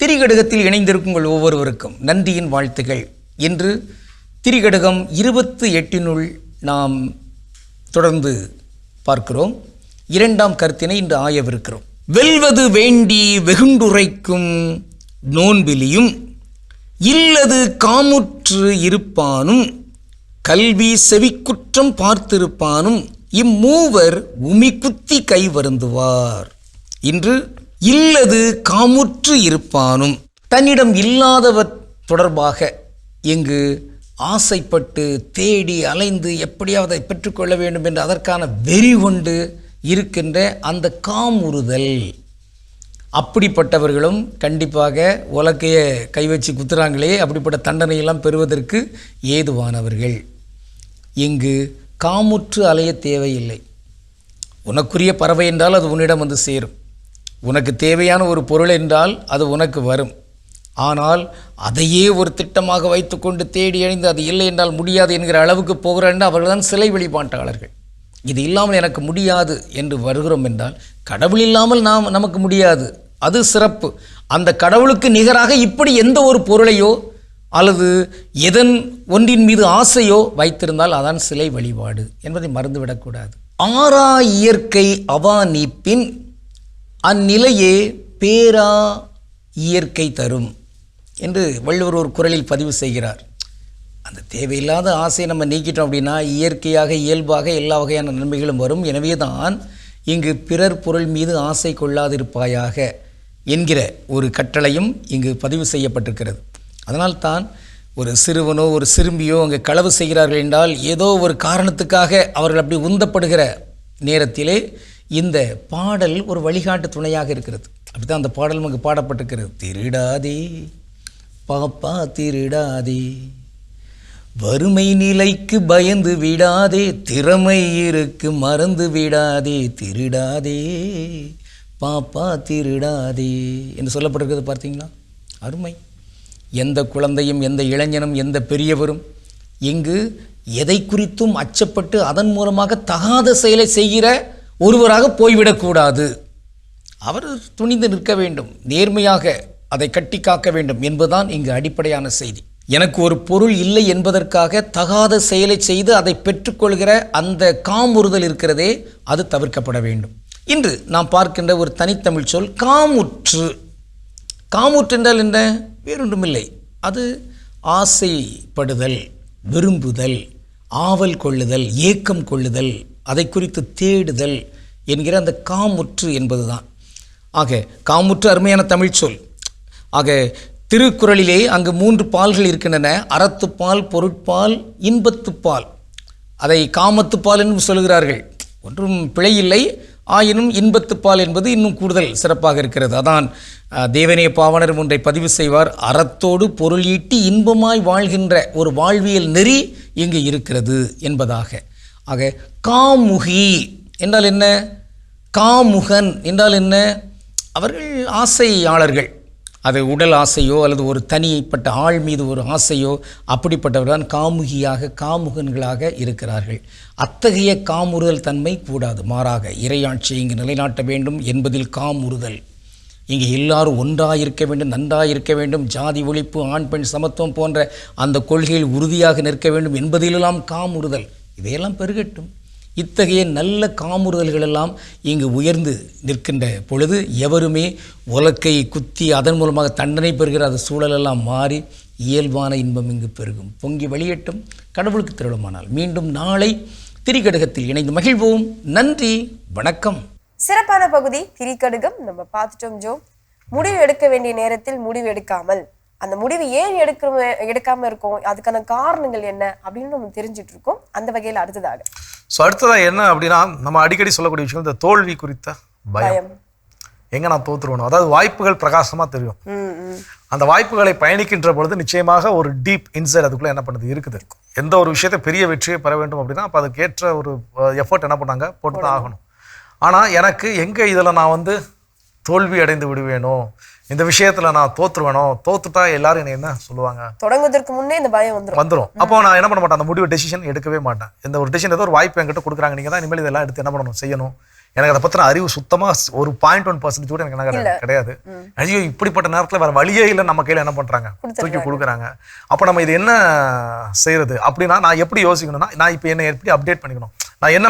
திரிகடுகத்தில் இணைந்திருக்கும் உங்கள் ஒவ்வொருவருக்கும் நன்றியின் வாழ்த்துகள். இன்று திரிகடுகம் 28 நாம் தொடர்ந்து பார்க்கிறோம். 2ஆம் கருத்தினை இன்று ஆயவிருக்கிறோம். வெல்வது வேண்டி வெகுண்டுரைக்கும் நோன்பிலியும் இல்லது காமுற்று இருப்பானும் கல்வி செவிக்குற்றம் பார்த்திருப்பானும் இம்மூவர் உமி குத்தி கை வருந்துவார். இன்று இல்லது காமுற்று இருப்பானும், தன்னிடம் இல்லாதவர் தொடர்பாக இங்கு ஆசைப்பட்டு தேடி அலைந்து எப்படியாவது அதை பெற்றுக்கொள்ள வேண்டும் என்று அதற்கான வெறி கொண்டு இருக்கின்ற அந்த காமுறுதல், அப்படிப்பட்டவர்களும் கண்டிப்பாக உலக்கைய கை வச்சு குத்துறாங்களே, அப்படிப்பட்ட தண்டனையெல்லாம் பெறுவதற்கு ஏதுவானவர்கள். இங்கு காமுற்று அலைய தேவையில்லை. உனக்குரிய பறவை என்றால் அது உன்னிடம் வந்து சேரும். உனக்கு தேவையான ஒரு பொருள் என்றால் அது உனக்கு வரும். ஆனால் அதையே ஒரு திட்டமாக வைத்துக்கொண்டு தேடி அழிந்து அது இல்லை என்றால் முடியாது என்கிற அளவுக்கு போகிறார்கள். அவர்கள் தான் சிலை வழிபாட்டாளர்கள். இது இல்லாமல் எனக்கு முடியாது என்று வருகிறோம் என்றால், கடவுள் இல்லாமல் நமக்கு முடியாது, அது சிறப்பு. அந்த கடவுளுக்கு நிகராக இப்படி எந்த ஒரு பொருளையோ அல்லது எதன் ஒன்றின் மீது ஆசையோ வைத்திருந்தால் அதான் சிலை வழிபாடு என்பதை மறந்துவிடக்கூடாது. ஆறா இயற்கை அவா நீப்பின் அந்நிலையே பேரா இயற்கை தரும் என்று வள்ளுவர் ஒரு குறளில் பதிவு செய்கிறார். அந்த தேவையில்லாத ஆசையை நம்ம நீக்கிட்டோம் அப்படின்னா இயற்கையாக இயல்பாக எல்லா வகையான நன்மைகளும் வரும். எனவே தான் இங்கு பிறர் பொருள் மீது ஆசை கொள்ளாதிருப்பாயாக என்கிற ஒரு கட்டளையும் இங்கு பதிவு செய்யப்பட்டிருக்கிறது. அதனால்தான் ஒரு சிறுவனோ ஒரு சிறுமியோ அங்கே களவு செய்கிறார்கள் என்றால் ஏதோ ஒரு காரணத்துக்காக அவர்கள் அப்படி உந்தப்படுகிற நேரத்திலே இந்த பாடல் ஒரு வழிகாட்டு துணையாக இருக்கிறது. அப்படித்தான் அந்த பாடல் அங்கு பாடப்பட்டிருக்கிறது. திருடாதே பாப்பா திருடாதே, வறுமை நிலைக்கு பயந்து விடாதே, திறமை இருக்கு மறந்து விடாதே, திருடாதே பாப்பா திருடாதே என்று சொல்லப்பட்டிருக்கிறது. பார்த்தீங்களா, அருமை. எந்த குழந்தையும் எந்த இளைஞனும் எந்த பெரியவரும் இங்கு எதை குறித்தும் அச்சப்பட்டு அதன் மூலமாக தகாத செயலை செய்கிற ஒருவராக போய்விடக்கூடாது. அவர் துணிந்து நிற்க வேண்டும், நேர்மையாக அதை கட்டி காக்க வேண்டும் என்பதுதான் இங்கு அடிப்படையான செய்தி. எனக்கு ஒரு பொருள் இல்லை என்பதற்காக தகாத செயலை செய்து அதை பெற்றுக்கொள்கிற அந்த காமுறுதல் இருக்கிறதே, அது தவிர்க்கப்பட வேண்டும். இன்று நாம் பார்க்கின்ற ஒரு தனித்தமிழ் சொல் காமுற்று. காமுற்று என்றால் என்ன? வேறொன்றுமில்லை, அது ஆசைப்படுதல், விரும்புதல், ஆவல் கொள்ளுதல், ஏக்கம் கொள்ளுதல், அதை குறித்து தேடுதல் என்கிற அந்த காமுற்று என்பதுதான். ஆக காமுற்று அருமையான தமிழ் சொல். ஆக திருக்குறளிலே அங்கு 3 பால்கள் இருக்கின்றன. அறத்துப்பால், பொருட்பால், இன்பத்துப்பால். அதை காமத்துப்பால் என்றும் சொல்கிறார்கள். ஒன்றும் பிழையில்லை. ஆயினும் இன்பத்துப்பால் என்பது இன்னும் கூடுதல் சிறப்பாக இருக்கிறது. அதான் தேவனே பாவனர் ஒன்றை பதிவு செய்வார். அறத்தோடு பொருள் ஈட்டி இன்பமாய் வாழ்கின்ற ஒரு வாழ்வியல் நெறி இங்கு இருக்கிறது என்பதாக. ஆக காமுகி என்றால் என்ன? காமுகன் என்றால் என்ன? அவர்கள் ஆசையாளர்கள். அது உடல் ஆசையோ அல்லது ஒரு தனிப்பட்ட ஆள் மீது ஒரு ஆசையோ அப்படிப்பட்டவர்தான் காமுகியாக காமுகன்களாக இருக்கிறார்கள். அத்தகைய காமுறுதல் தன்மை கூடாது. மாறாக இறையாட்சியை இங்கு நிலைநாட்ட வேண்டும் என்பதில் காமுறுதல். இங்கே எல்லாரும் ஒன்றாயிருக்க வேண்டும், நன்றாயிருக்க வேண்டும், ஜாதி ஒழிப்பு, ஆண் பெண் சமத்துவம் போன்ற அந்த கொள்கையில் உறுதியாக நிற்க வேண்டும் என்பதிலெல்லாம் காமுறுதல். இவையெல்லாம் பெருகட்டும். இத்தகைய நல்ல காமுறுதல்களெல்லாம் இங்கு உயர்ந்து நிற்கின்ற பொழுது எவருமே உலக்கை குத்தி அதன் மூலமாக தண்டனை பெறுகிற அந்த சூழலெல்லாம் மாறி இயல்பான இன்பம் இங்கு பெருகும். பொங்கி வெளியேட்டும். கடவுளுக்கு திருவிழமானால் மீண்டும் நாளை திரிகடுகத்தில் இணைந்து மகிழ்வோம். நன்றி, வணக்கம். சிறப்பான பகுதி திரிகடுகம் நம்ம பார்த்துட்டோம் ஜோ. முடிவு எடுக்க வேண்டிய நேரத்தில் முடிவு எடுக்காமல், அந்த முடிவு ஏன் எடுக்காம இருக்கோம், அதுக்கான காரணங்கள் என்ன அப்படின்னு நம்ம தெரிஞ்சுட்டு இருக்கோம். அந்த வகையில் அடுத்ததாக அடுத்ததாக என்ன அப்படின்னா, நம்ம அடிக்கடி சொல்லக்கூடிய விஷயம் இந்த தோல்வி குறித்த பயம். எங்க நான் தோத்துருவேணும். அதாவது வாய்ப்புகள் பிரகாசமா தெரியும். அந்த வாய்ப்புகளை பயணிக்கின்ற பொழுது நிச்சயமாக ஒரு டீப் இன்சைட் அதுக்குள்ள என்ன பண்ணுது இருக்குது. எந்த ஒரு விஷயத்தை பெரிய வெற்றியை பெற வேண்டும் அப்படின்னா அப்போ அதுக்கேற்ற ஒரு எஃபர்ட் என்ன பண்ணாங்க போட்டு தான் ஆகணும். ஆனால் எனக்கு எங்கே இதில் நான் தோல்வி அடைந்து விடுவேனோ, இந்த விஷயத்தில் நான் தோற்றுருவேனோ, தோத்துட்டா எல்லாரும் என்னை என்ன சொல்லுவாங்க, தொடங்குவதற்கு முன்னே இந்த பயம் வந்துடும். அப்போ நான் என்ன பண்ண மாட்டேன், அந்த முடிவு டெசிஷன் எடுக்கவே மாட்டேன். இந்த ஒரு டெசிஷன் ஏதோ ஒரு வாய்ப்பு என்கிட்ட கொடுக்குறாங்க, நீங்கள் தான் இனிமேல் இதெல்லாம் எடுத்து என்ன பண்ணணும், செய்யணும். எனக்கு அதை பற்றின அறிவு சுத்தமாக ஒரு 0.1% கூட எனக்கு என்ன கிடையாது. ஐயோ இப்படிப்பட்ட நேரத்தில் வேறு வழியே இல்லை, நம்ம கையில் என்ன பண்ணுறாங்க, தூக்கி கொடுக்குறாங்க. அப்போ நம்ம இது என்ன செய்யறது அப்படின்னா, நான் எப்படி யோசிக்கணும்னா, நான் இப்போ என்ன எப்படி அப்டேட் பண்ணிக்கணும்,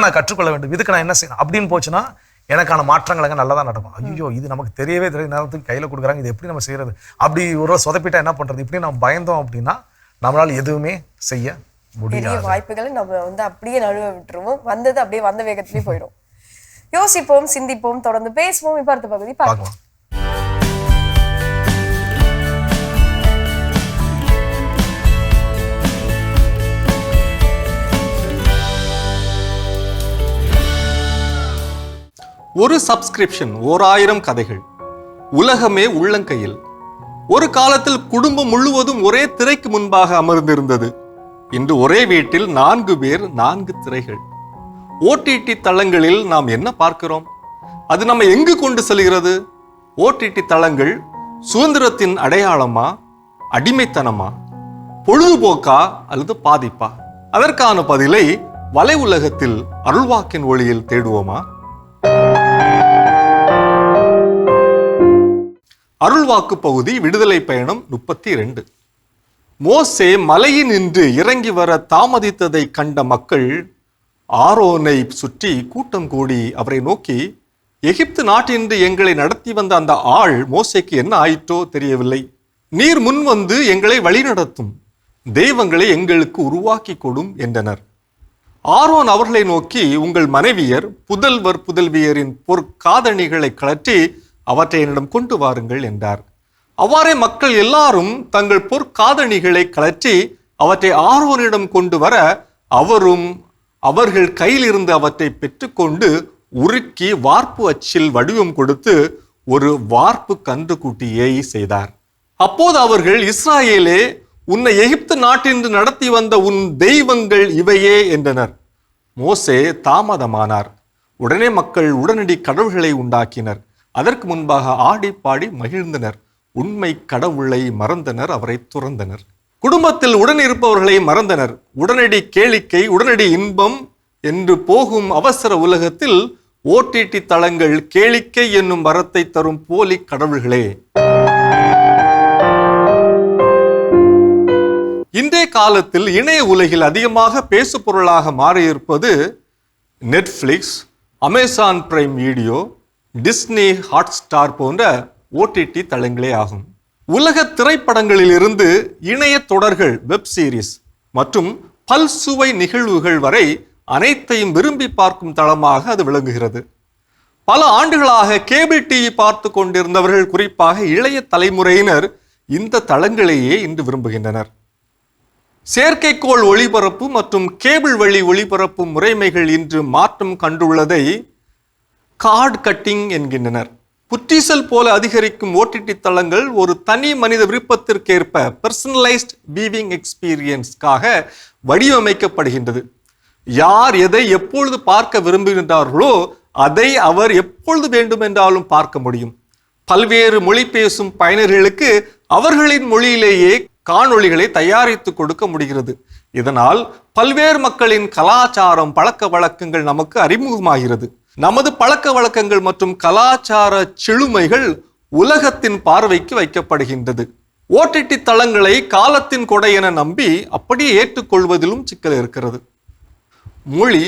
நான் கற்றுக்கொள்ள வேண்டும், இதுக்கு நான் என்ன செய்யணும் அப்படின்னு போச்சுன்னா எனக்கான மாற்றங்கள் நல்லா தான் நடக்கும். ஐயோ இது நமக்கு தெரியவே தெரியாது, நேரத்துக்கு கையில் கொடுக்குறாங்க, இது எப்படி நம்ம செய்யறது, அப்படி ஒரு சொதப்பிட்டா என்ன பண்ணுறது, இப்படி நம்ம பயந்தோம் அப்படின்னா நம்மளால் எதுவுமே செய்ய முடியாது. வாய்ப்புகளை நம்ம அப்படியே நழுவ விட்டுருவோம். வந்தது அப்படியே வந்த வேகத்திலே போயிடும். யோசிப்போம், சிந்திப்போம், தொடர்ந்து பேசுவோம். இப்ப அடுத்த பகுதி பார்க்கலாம். ஒரு சப்ஸ்கிரிப்ஷன், 1000 கதைகள், உலகமே உள்ளங்கையில். ஒரு காலத்தில் குடும்பம் முழுவதும் ஒரே திரைக்கு முன்பாக அமர்ந்திருந்தது. இன்று ஒரே வீட்டில் 4 பேர், 4 திரைகள். ஓடிடி தளங்களில் நாம் என்ன பார்க்கிறோம்? அது நம்ம எங்கு கொண்டு செல்கிறது? ஓடிடி தளங்கள் சுதந்திரத்தின் அடையாளமா, அடிமைத்தனமா, பொழுதுபோக்கா அல்லது பாதிப்பா? அதற்கான பதிலை வலை உலகத்தில் அருள்வாக்கின் ஒளியில் தேடுவோமா? அருள்வாக்கு பகுதி, விடுதலை பயணம் 32. மோசே மலையில் நின்று இறங்கி வர தாமதித்ததை கண்ட மக்கள் ஆரோனை சுற்றி கூட்டம் கூடி அவரை நோக்கி, எகிப்து நாட்டின்று எங்களை நடத்தி வந்த அந்த ஆள் மோசேக்கு என்ன ஆயிற்றோ தெரியவில்லை. நீர் முன் வந்து எங்களை வழிநடத்தும், தெய்வங்களை எங்களுக்கு உருவாக்கி கொடும் என்றனர். ஆரோன் அவர்களை நோக்கி, உங்கள் மனைவியர், புதல்வர் புதல்வியரின் பொற்காதணிகளை கழற்றி அவற்றை என்னிடம் கொண்டு வாருங்கள் என்றார். அவ்வாறே மக்கள் எல்லாரும் தங்கள் பொற்காதணிகளை கழற்றி அவற்றை ஆரோனிடம் கொண்டு வர அவரும் அவர்கள் கையில் இருந்து அவற்றை பெற்றுக்கொண்டு உருக்கி வார்ப்பு அச்சில் வடிவம் கொடுத்து ஒரு வார்ப்பு கன்றுக்குட்டியை செய்தார். அப்போது அவர்கள், இஸ்ராயேலே, உன்னை எகிப்து நாட்டின்று நடத்தி வந்த உன் தெய்வங்கள் இவையே என்றனர். மோசே தாமதமானார். உடனே மக்கள் உடனடி கடவுள்களை உண்டாக்கினர். அதற்கு முன்பாக ஆடி பாடி மகிழ்ந்தனர். உண்மை கடவுளை மறந்தனர், அவரை துறந்தனர். குடும்பத்தில் உடன் இருப்பவர்களை மறந்தனர். உடனடி கேளிக்கை, உடனடி இன்பம் என்று போகும் அவசர உலகத்தில் ஓடிடி தளங்கள் கேளிக்கை என்னும் வரத்தை தரும் போலி கடவுள்களே. இன்றைய காலத்தில் இணைய உலகில் அதிகமாக பேசு பொருளாக மாறியிருப்பது Netflix, Amazon Prime Video, Disney Hotstar போன்ற ஓடிடி தளங்களே ஆகும். உலக திரைப்படங்களில் இருந்து இணைய தொடர்கள், வெப் சீரிஸ் மற்றும் பல்சுவை நிகழ்வுகள் வரை அனைத்தையும் விரும்பி பார்க்கும் தளமாக அது விளங்குகிறது. பல ஆண்டுகளாக கேபிள் டிவி பார்த்து கொண்டிருந்தவர்கள், குறிப்பாக இளைய தலைமுறையினர், இந்த தளங்களையே இன்று விரும்புகின்றனர். செயற்கைக்கோள் ஒளிபரப்பு மற்றும் கேபிள் வழி ஒளிபரப்பு முறைமைகள் இன்று மாற்றம் கண்டுள்ளதை கார்டு கட்டிங் என்கின்றனர். புற்றீசல் போல அதிகரிக்கும் ஓடிடி தளங்கள் ஒரு தனி மனித விருப்பத்திற்கேற்ப பர்சனலைஸ்ட் வியூவிங் எக்ஸ்பீரியன்ஸ்க்காக வடிவமைக்கப்படுகின்றது. யார் எதை எப்பொழுது பார்க்க விரும்புகின்றார்களோ அதை அவர் எப்பொழுது வேண்டுமென்றாலும் பார்க்க முடியும். பல்வேறு மொழி பேசும் பயனர்களுக்கு அவர்களின் மொழியிலேயே காணொளிகளை தயாரித்து கொடுக்க முடிகிறது. இதனால் பல்வேறு மக்களின் கலாச்சாரம், பழக்க வழக்கங்கள் நமக்கு அறிமுகமாகிறது. நமது பழக்க வழக்கங்கள் மற்றும் கலாச்சார செழுமைகள் உலகத்தின் பார்வைக்கு வைக்கப்படுகின்றது. ஓடிடி தளங்களை காலத்தின் கொடை என நம்பி அப்படியே ஏற்றுக்கொள்வதிலும் சிக்கல் இருக்கிறது. மொழி,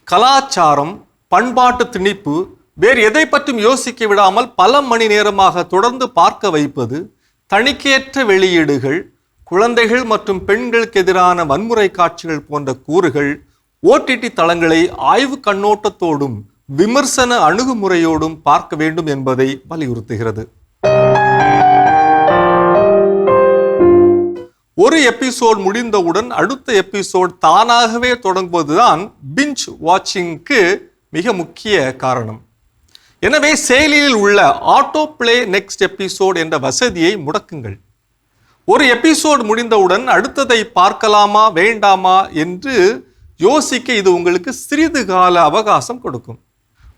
கலாச்சாரம், பண்பாட்டு திணிப்பு, வேறு எதை பற்றும் யோசிக்க விடாமல் பல மணி நேரமாக தொடர்ந்து பார்க்க வைப்பது, தணிக்கையற்ற வெளியீடுகள், குழந்தைகள் மற்றும் பெண்களுக்கு எதிரான வன்முறை காட்சிகள் போன்ற கூறுகள் ஓடிடி தளங்களை ஆய்வு கண்ணோட்டத்தோடும் விமர்சன அணுகுமுறையோடும் பார்க்க வேண்டும் என்பதை வலியுறுத்துகிறது. ஒரு எபிசோட் முடிந்தவுடன் அடுத்த எபிசோட் தானாகவே தொடங்குவதுதான் பிஞ்ச் வாட்சிங்க்கு மிக முக்கிய காரணம். எனவே செயலியில் உள்ள ஆட்டோ பிளே நெக்ஸ்ட் எபிசோட் என்ற வசதியை முடக்குங்கள். ஒரு எபிசோட் முடிந்தவுடன் அடுத்ததை பார்க்கலாமா வேண்டாமா என்று யோசிக்க இது உங்களுக்கு சிறிது கால அவகாசம் கொடுக்கும்.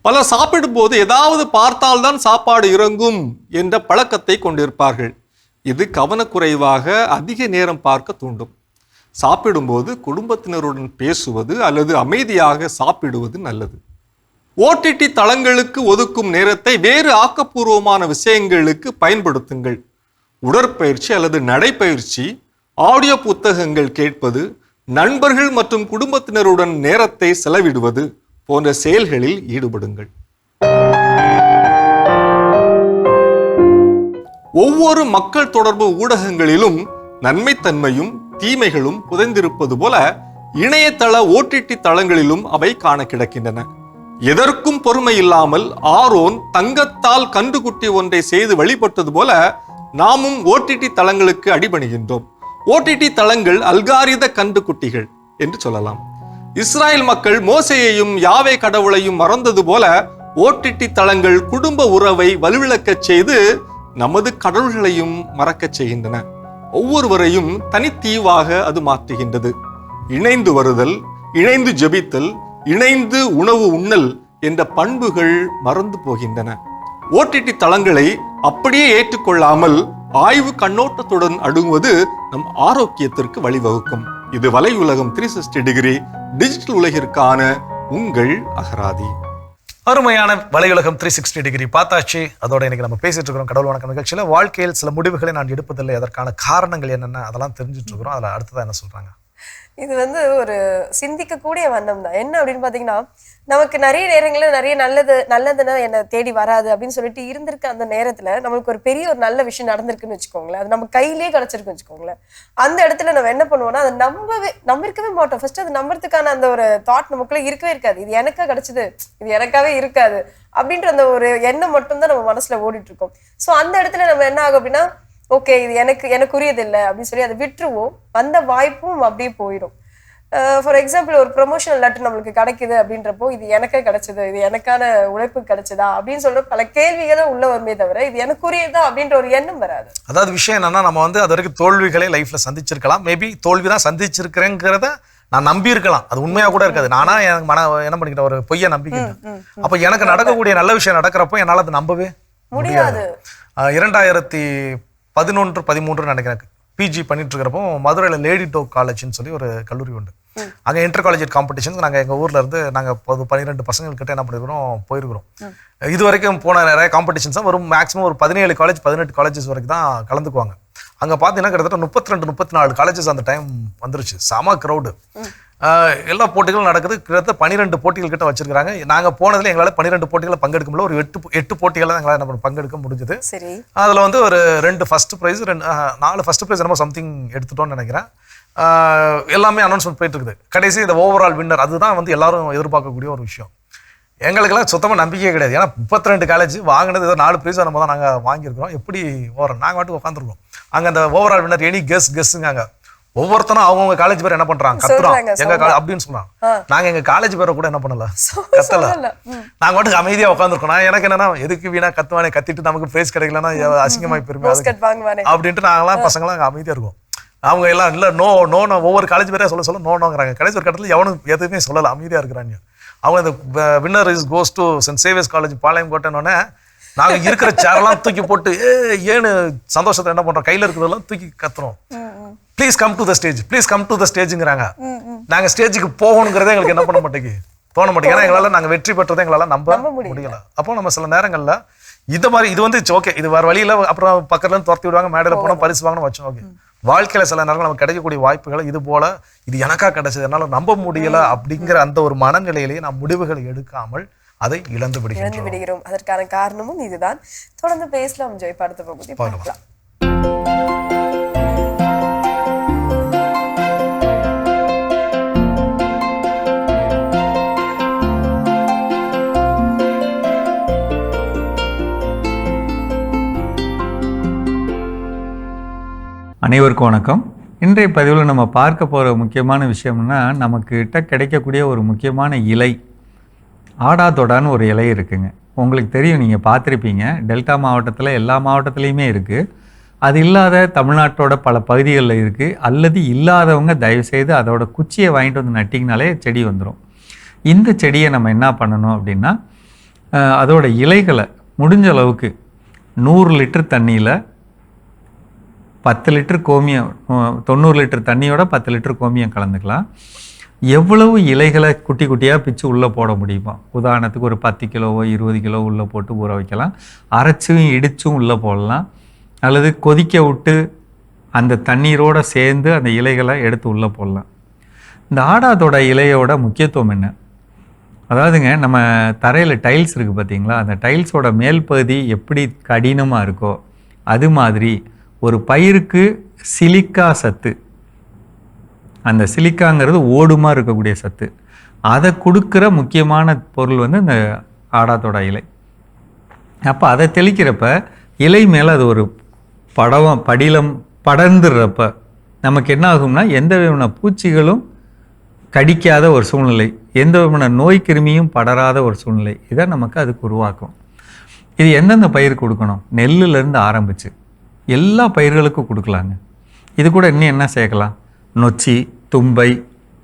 பலர் சாப்பிடும் போது ஏதாவது பார்த்தால்தான் சாப்பாடு இறங்கும் என்ற பழக்கத்தை கொண்டிருப்பார்கள். இது கவனக்குறைவாக அதிக நேரம் பார்க்க தூண்டும். சாப்பிடும்போது குடும்பத்தினருடன் பேசுவது அல்லது அமைதியாக சாப்பிடுவது நல்லது. ஓடிடி தளங்களுக்கு ஒதுக்கும் நேரத்தை வேறு ஆக்கப்பூர்வமான விஷயங்களுக்கு பயன்படுத்துங்கள். உடற்பயிற்சி அல்லது நடைப்பயிற்சி, ஆடியோ புத்தகங்கள் கேட்பது, நண்பர்கள் மற்றும் குடும்பத்தினருடன் நேரத்தை செலவிடுவது போன்ற செயல்களில் ஈடுபடுங்கள். ஒவ்வொரு மக்கள் தொடர்பு ஊடகங்களிலும் நன்மைத்தன்மையும் தீமைகளும் புதைந்திருப்பது போல இணையதள ஓடிடி தளங்களிலும் அவை காண கிடக்கின்றன. எதற்கும் பொறுமை இல்லாமல் ஆரோன் தங்கத்தால் கன்றுக்குட்டி ஒன்றை செய்து வழிபட்டது போல நாமும் ஓடிடி தளங்களுக்கு அடிபணிகின்றோம். ஓடிடி தளங்கள் அல்காரித கன்றுக்குட்டிகள் என்று சொல்லலாம். இஸ்ராயல் மக்கள் மோசேயையும் யாவே கடவுளையும் மறந்தது போல ஓடிடி தளங்கள் குடும்ப உறவை வலுவிழக்கச் செய்து நமது கடவுள்களையும் மறக்கச் செய்கின்றன. ஒவ்வொருவரையும் தனித்தீவாக அது மாற்றுகின்றது. இணைந்து வருதல், இணைந்து ஜெபித்தல், இணைந்து உணவு உண்ணல் என்ற பண்புகள் மறந்து போகின்றன. ஓடிடி தளங்களை அப்படியே ஏற்றுக்கொள்ளாமல் ஆய்வு கண்ணோட்டத்துடன் அணுகுவது நம் ஆரோக்கியத்திற்கு வழிவகுக்கும். இது வலையுலகம் 360 டிகிரி டிஜிட்டல் உலகிற்கான உங்கள் அகராதி. அருமையான வலையுலகம் 360 டிகிரி பார்த்தாச்சு. அதோட இன்னைக்கு நம்ம பேசிட்டு இருக்கிறோம் கடவுள் வணக்கம் நிகழ்ச்சியில் வாழ்க்கையில் சில முடிவுகளை நான் எடுப்பதில்லை, அதற்கான காரணங்கள் என்னென்ன அதெல்லாம் தெரிஞ்சுட்டு இருக்கிறோம். அதில் அடுத்ததான் என்ன சொல்றாங்க? இது வந்து ஒரு சிந்திக்கக்கூடிய வண்ணம் தான். என்ன அப்படின்னு பாத்தீங்கன்னா, நமக்கு நிறைய நேரங்களில் நிறைய நல்லதுன்னா என்ன தேடி வராது அப்படின்னு சொல்லிட்டு இருந்திருக்க அந்த நேரத்துல நம்மளுக்கு ஒரு பெரிய ஒரு நல்ல விஷயம் நடந்திருக்குன்னு வச்சுக்கோங்களேன், அது நம்ம கையிலேயே கிடைச்சிருக்குன்னு வச்சுக்கோங்களேன். அந்த இடத்துல நம்ம என்ன பண்ணுவோம்னா, அதை நம்பிருக்கவே மாட்டோம். ஃபர்ஸ்ட் அது நம்புறதுக்கான அந்த ஒரு தாட் நமக்குள்ள இருக்கவே இருக்காது. இது எனக்கா கிடைச்சது, இது எனக்காவே இருக்காது அப்படின்ற அந்த ஒரு எண்ணம் மட்டும்தான் நம்ம மனசுல ஓடிட்டு இருக்கோம். ஸோ அந்த இடத்துல நம்ம என்ன ஆகும் அப்படின்னா, ஓகே இது எனக்குரியது இல்லை அப்படின்னு சொல்லி அதை விட்டுருவோம். அந்த வாய்ப்பும் அப்படியே போயிடும். ஃபார் எக்ஸாம்பிள், ஒரு ப்ரொமோஷனல் லெட்டர் நம்மளுக்கு கிடைக்குது அப்படின்றப்போ, இது எனக்கே கிடைச்சது, இது எனக்கான உழைப்பு கிடைச்சதா அப்படின்னு சொல்ற பல கேள்விகள் தான் உள்ள வருமே தவிர இது எனக்குரியதா அப்படின்ற ஒரு எண்ணம் வராது. அதாவது விஷயம் என்னன்னா, நம்ம வந்து அது வரைக்கும் தோல்விகளை லைஃப்ல சந்திச்சிருக்கலாம். மேபி தோல்விதான் சந்திச்சிருக்கிறேங்கிறத நான் நம்பி இருக்கலாம், அது உண்மையா கூட இருக்காது. நானா எனக்கு என்ன பண்ணிக்கிட்ட ஒரு பொய்யை நம்பிக்கிட்டேன். அப்ப எனக்கு நடக்கக்கூடிய நல்ல விஷயம் நடக்கிறப்போ என்னால் அதை நம்பவே முடியாது. 2011-13 நினைக்கிறேன் பிஜி பண்ணிட்டு இருக்கிறப்போ மதுரையில் லேடி டோக் காலேஜ்னு சொல்லி ஒரு கல்லூரி உண்டு. அங்கே இன்டர் காலேஜ் காம்படிஷன்ஸ் நாங்கள் எங்கள் ஊரில் இருந்து நாங்கள் 12 பசங்கள்கிட்ட என்ன பண்ணிருக்கிறோம் போயிருக்கிறோம். இது வரைக்கும் போன நிறைய காம்படிஷன்ஸ் தான் வரும். மேக்ஸிமம் ஒரு 17 காலேஜ் 18 காலேஜஸ் வரைக்கும் தான் கலந்துக்குவாங்க. அங்கே பார்த்தீங்கன்னா கிட்டத்தட்ட 32-34 காலேஜஸ் அந்த டைம் வந்துருச்சு. செம க்ரௌடு. எல்லா போட்டிகளும் நடக்குது. கிட்டத்தட்ட 12 போட்டிகள் கிட்ட வச்சிருக்காங்க. நாங்கள் போனதுல எங்களால் 12 போட்டிகளை பங்கெடுக்க முடியல. ஒரு 8 போட்டிகளை தான் எங்களால் நம்ம பங்கெடுக்க முடிஞ்சது. அதில் வந்து ஒரு 2 ஃபர்ஸ்ட் ப்ரைஸ் 4 ஃபர்ஸ்ட் ப்ரைஸ் நம்ம சம்திங் எடுத்துட்டோம்னு நினைக்கிறேன். எல்லாமே அனௌன்ஸ்மெண்ட் போயிட்டு இருக்குது. கடைசி இந்த ஓவரால் வின்னர் அதுதான் வந்து எல்லாரும் எதிர்பார்க்கக்கூடிய ஒரு விஷயம். எங்களுக்கெல்லாம் சுத்தமாக நம்பிக்கையே கிடையாது. ஏன்னா 32 காலேஜ் வாங்கினது ஏதோ 4 ப்ரைஸ் நம்ம தான் நாங்கள் வாங்கியிருக்கிறோம். எப்படி ஓவரால் நாங்கள் வாட்டுக்கு உட்காந்துருக்கோம். அங்கே அந்த ஓவரால் வின்னர் எனி கெஸ்ஸுங்காங்க. ஒவ்வொருத்தரும் அவங்கவுங்க காலேஜ் பேர் என்ன பண்றாங்க, கத்துறோம் எங்க அப்படின்னு சொன்னாங்க. நாங்க எங்க காலேஜ் பேரை கூட என்ன பண்ணல, கத்தல. நாங்க மட்டும் அமைதியா உட்காந்துருக்கோம். எனக்கு என்னன்னா எதுக்கு வீணா கத்துவானே, கத்திட்டு நமக்கு பிரைஸ் கிடைக்கலன்னா அசிங்கமாய் பெருமை அப்படின்ட்டு நாங்களாம் பசங்களாம் அங்கே அமைதியா இருக்கோம். அவங்க எல்லாம் இல்லை நோ ஒவ்வொரு காலேஜ் பேரே சொல்ல நோங்கிறாங்க. கடைசி ஒரு கட்டத்தில் எவனும் எதுவுமே சொல்லலை, அமைதியா இருக்கிறாங்க. அவங்க இந்த winner is goes to Saint Xavier's college பாளையங்கோட்டைன்னொன்னே நாங்கள் இருக்கிற சேரெல்லாம் தூக்கி போட்டு ஏன்னு சந்தோஷத்தை என்ன பண்றோம், கையில் இருக்கிறதெல்லாம் தூக்கி கத்துறோம். Please come to the stage, please come to the ஸ்டேஜுங்கிறாங்க. நாங்கள் ஸ்டேஜுக்கு போகணுங்கிறதே எங்களுக்கு என்ன பண்ண மாட்டேங்குது, தோண மாட்டேங்குது. ஏன்னா எங்களால் நாங்கள் வெற்றி பெற்றதை எங்களால் நம்ப முடியல. அப்போ நம்ம சில நேரங்களில் இது மாதிரி இது வந்து ஓகே, இது வேறு வழியில் அப்புறம் பக்கத்துல இருந்து துரத்தி விடுவாங்க, மேடையில் போனால் பரிசு வாங்கணும் வச்சோம். ஓகே, வாழ்க்கையில் சில நேரங்கள் நமக்கு கிடைக்கக்கூடிய வாய்ப்புகளை இது போல இது எனக்கா கிடைச்சது, என்னால் நம்ப முடியல அப்படிங்கிற அந்த ஒரு மனநிலையிலேயே நாம் முடிவுகளை எடுக்காமல் அதை இழந்து விடுகிறோம். அதற்கான காரணமும் இதுதான். தொடர்ந்து பேசலாம் ஜெய், அடுத்த பகுதி பார்க்கலாம். அனைவருக்கும் வணக்கம். இன்றைய பதிவில் நம்ம பார்க்க போகிற முக்கியமான விஷயம்னா, நமக்கிட்ட கிடைக்கக்கூடிய ஒரு முக்கியமான இலை ஆடாதொடான்னு ஒரு இலை இருக்குங்க. உங்களுக்கு தெரியும், நீங்கள் பார்த்துருப்பீங்க. டெல்டா மாவட்டத்தில் எல்லா மாவட்டத்துலேயுமே இருக்குது. அது இல்லாத தமிழ்நாட்டோட பல பகுதிகளில் இருக்குது. அல்லது இல்லாதவங்க தயவுசெய்து அதோட குச்சியை வாங்கிட்டு வந்து நட்டிங்கனாலே செடி வந்துடும். இந்த செடியை நம்ம என்ன பண்ணணும் அப்படின்னா, அதோட இலைகளை முடிஞ்ச அளவுக்கு 100 லிட்டர் தண்ணியில் 10 லிட்டர் கோமியம், 90 லிட்டர் தண்ணியோட 10 லிட்டர் கோமியம் கலந்துக்கலாம். எவ்வளவு இலைகளை குட்டி குட்டியாக பிச்சு உள்ளே போட முடியுமா, உதாரணத்துக்கு ஒரு 10 கிலோவோ 20 கிலோ உள்ளே போட்டு ஊற வைக்கலாம். அரைச்சும் இடிச்சும் உள்ளே போடலாம். அல்லது கொதிக்க விட்டு அந்த தண்ணீரோடு சேர்ந்து அந்த இலைகளை எடுத்து உள்ளே போடலாம். இந்த ஆடாதோட இலையோட முக்கியத்துவம் என்ன, அதாவதுங்க நம்ம தரையில் டைல்ஸ் இருக்குது பார்த்தீங்களா, அந்த டைல்ஸோட மேல் பகுதி எப்படி கடினமாக இருக்கோ அது மாதிரி ஒரு பயிருக்கு சிலிக்கா சத்து, அந்த சிலிக்காங்கிறது ஓடுமா இருக்கக்கூடிய சத்து, அதை கொடுக்குற முக்கியமான பொருள் வந்து இந்த ஆடாத்தோட இலை. அப்போ அதை தெளிக்கிறப்ப இலை மேலே அது ஒரு படிலம் படர்ந்துடுறப்ப நமக்கு என்ன ஆகும்னா, எந்த விதமான பூச்சிகளும் கடிக்காத ஒரு சூழ்நிலை, எந்த விதமான நோய் கிருமியும் படராத ஒரு சூழ்நிலை இதை நமக்கு அதுக்கு உருவாக்கும். இது எந்தெந்த பயிர் கொடுக்கணும், நெல்லுலேருந்து ஆரம்பித்து எல்லா பயிர்களுக்கும் கொடுக்கலாங்க. இது கூட இன்னும் என்ன சேர்க்கலாம், நொச்சி, தும்பை,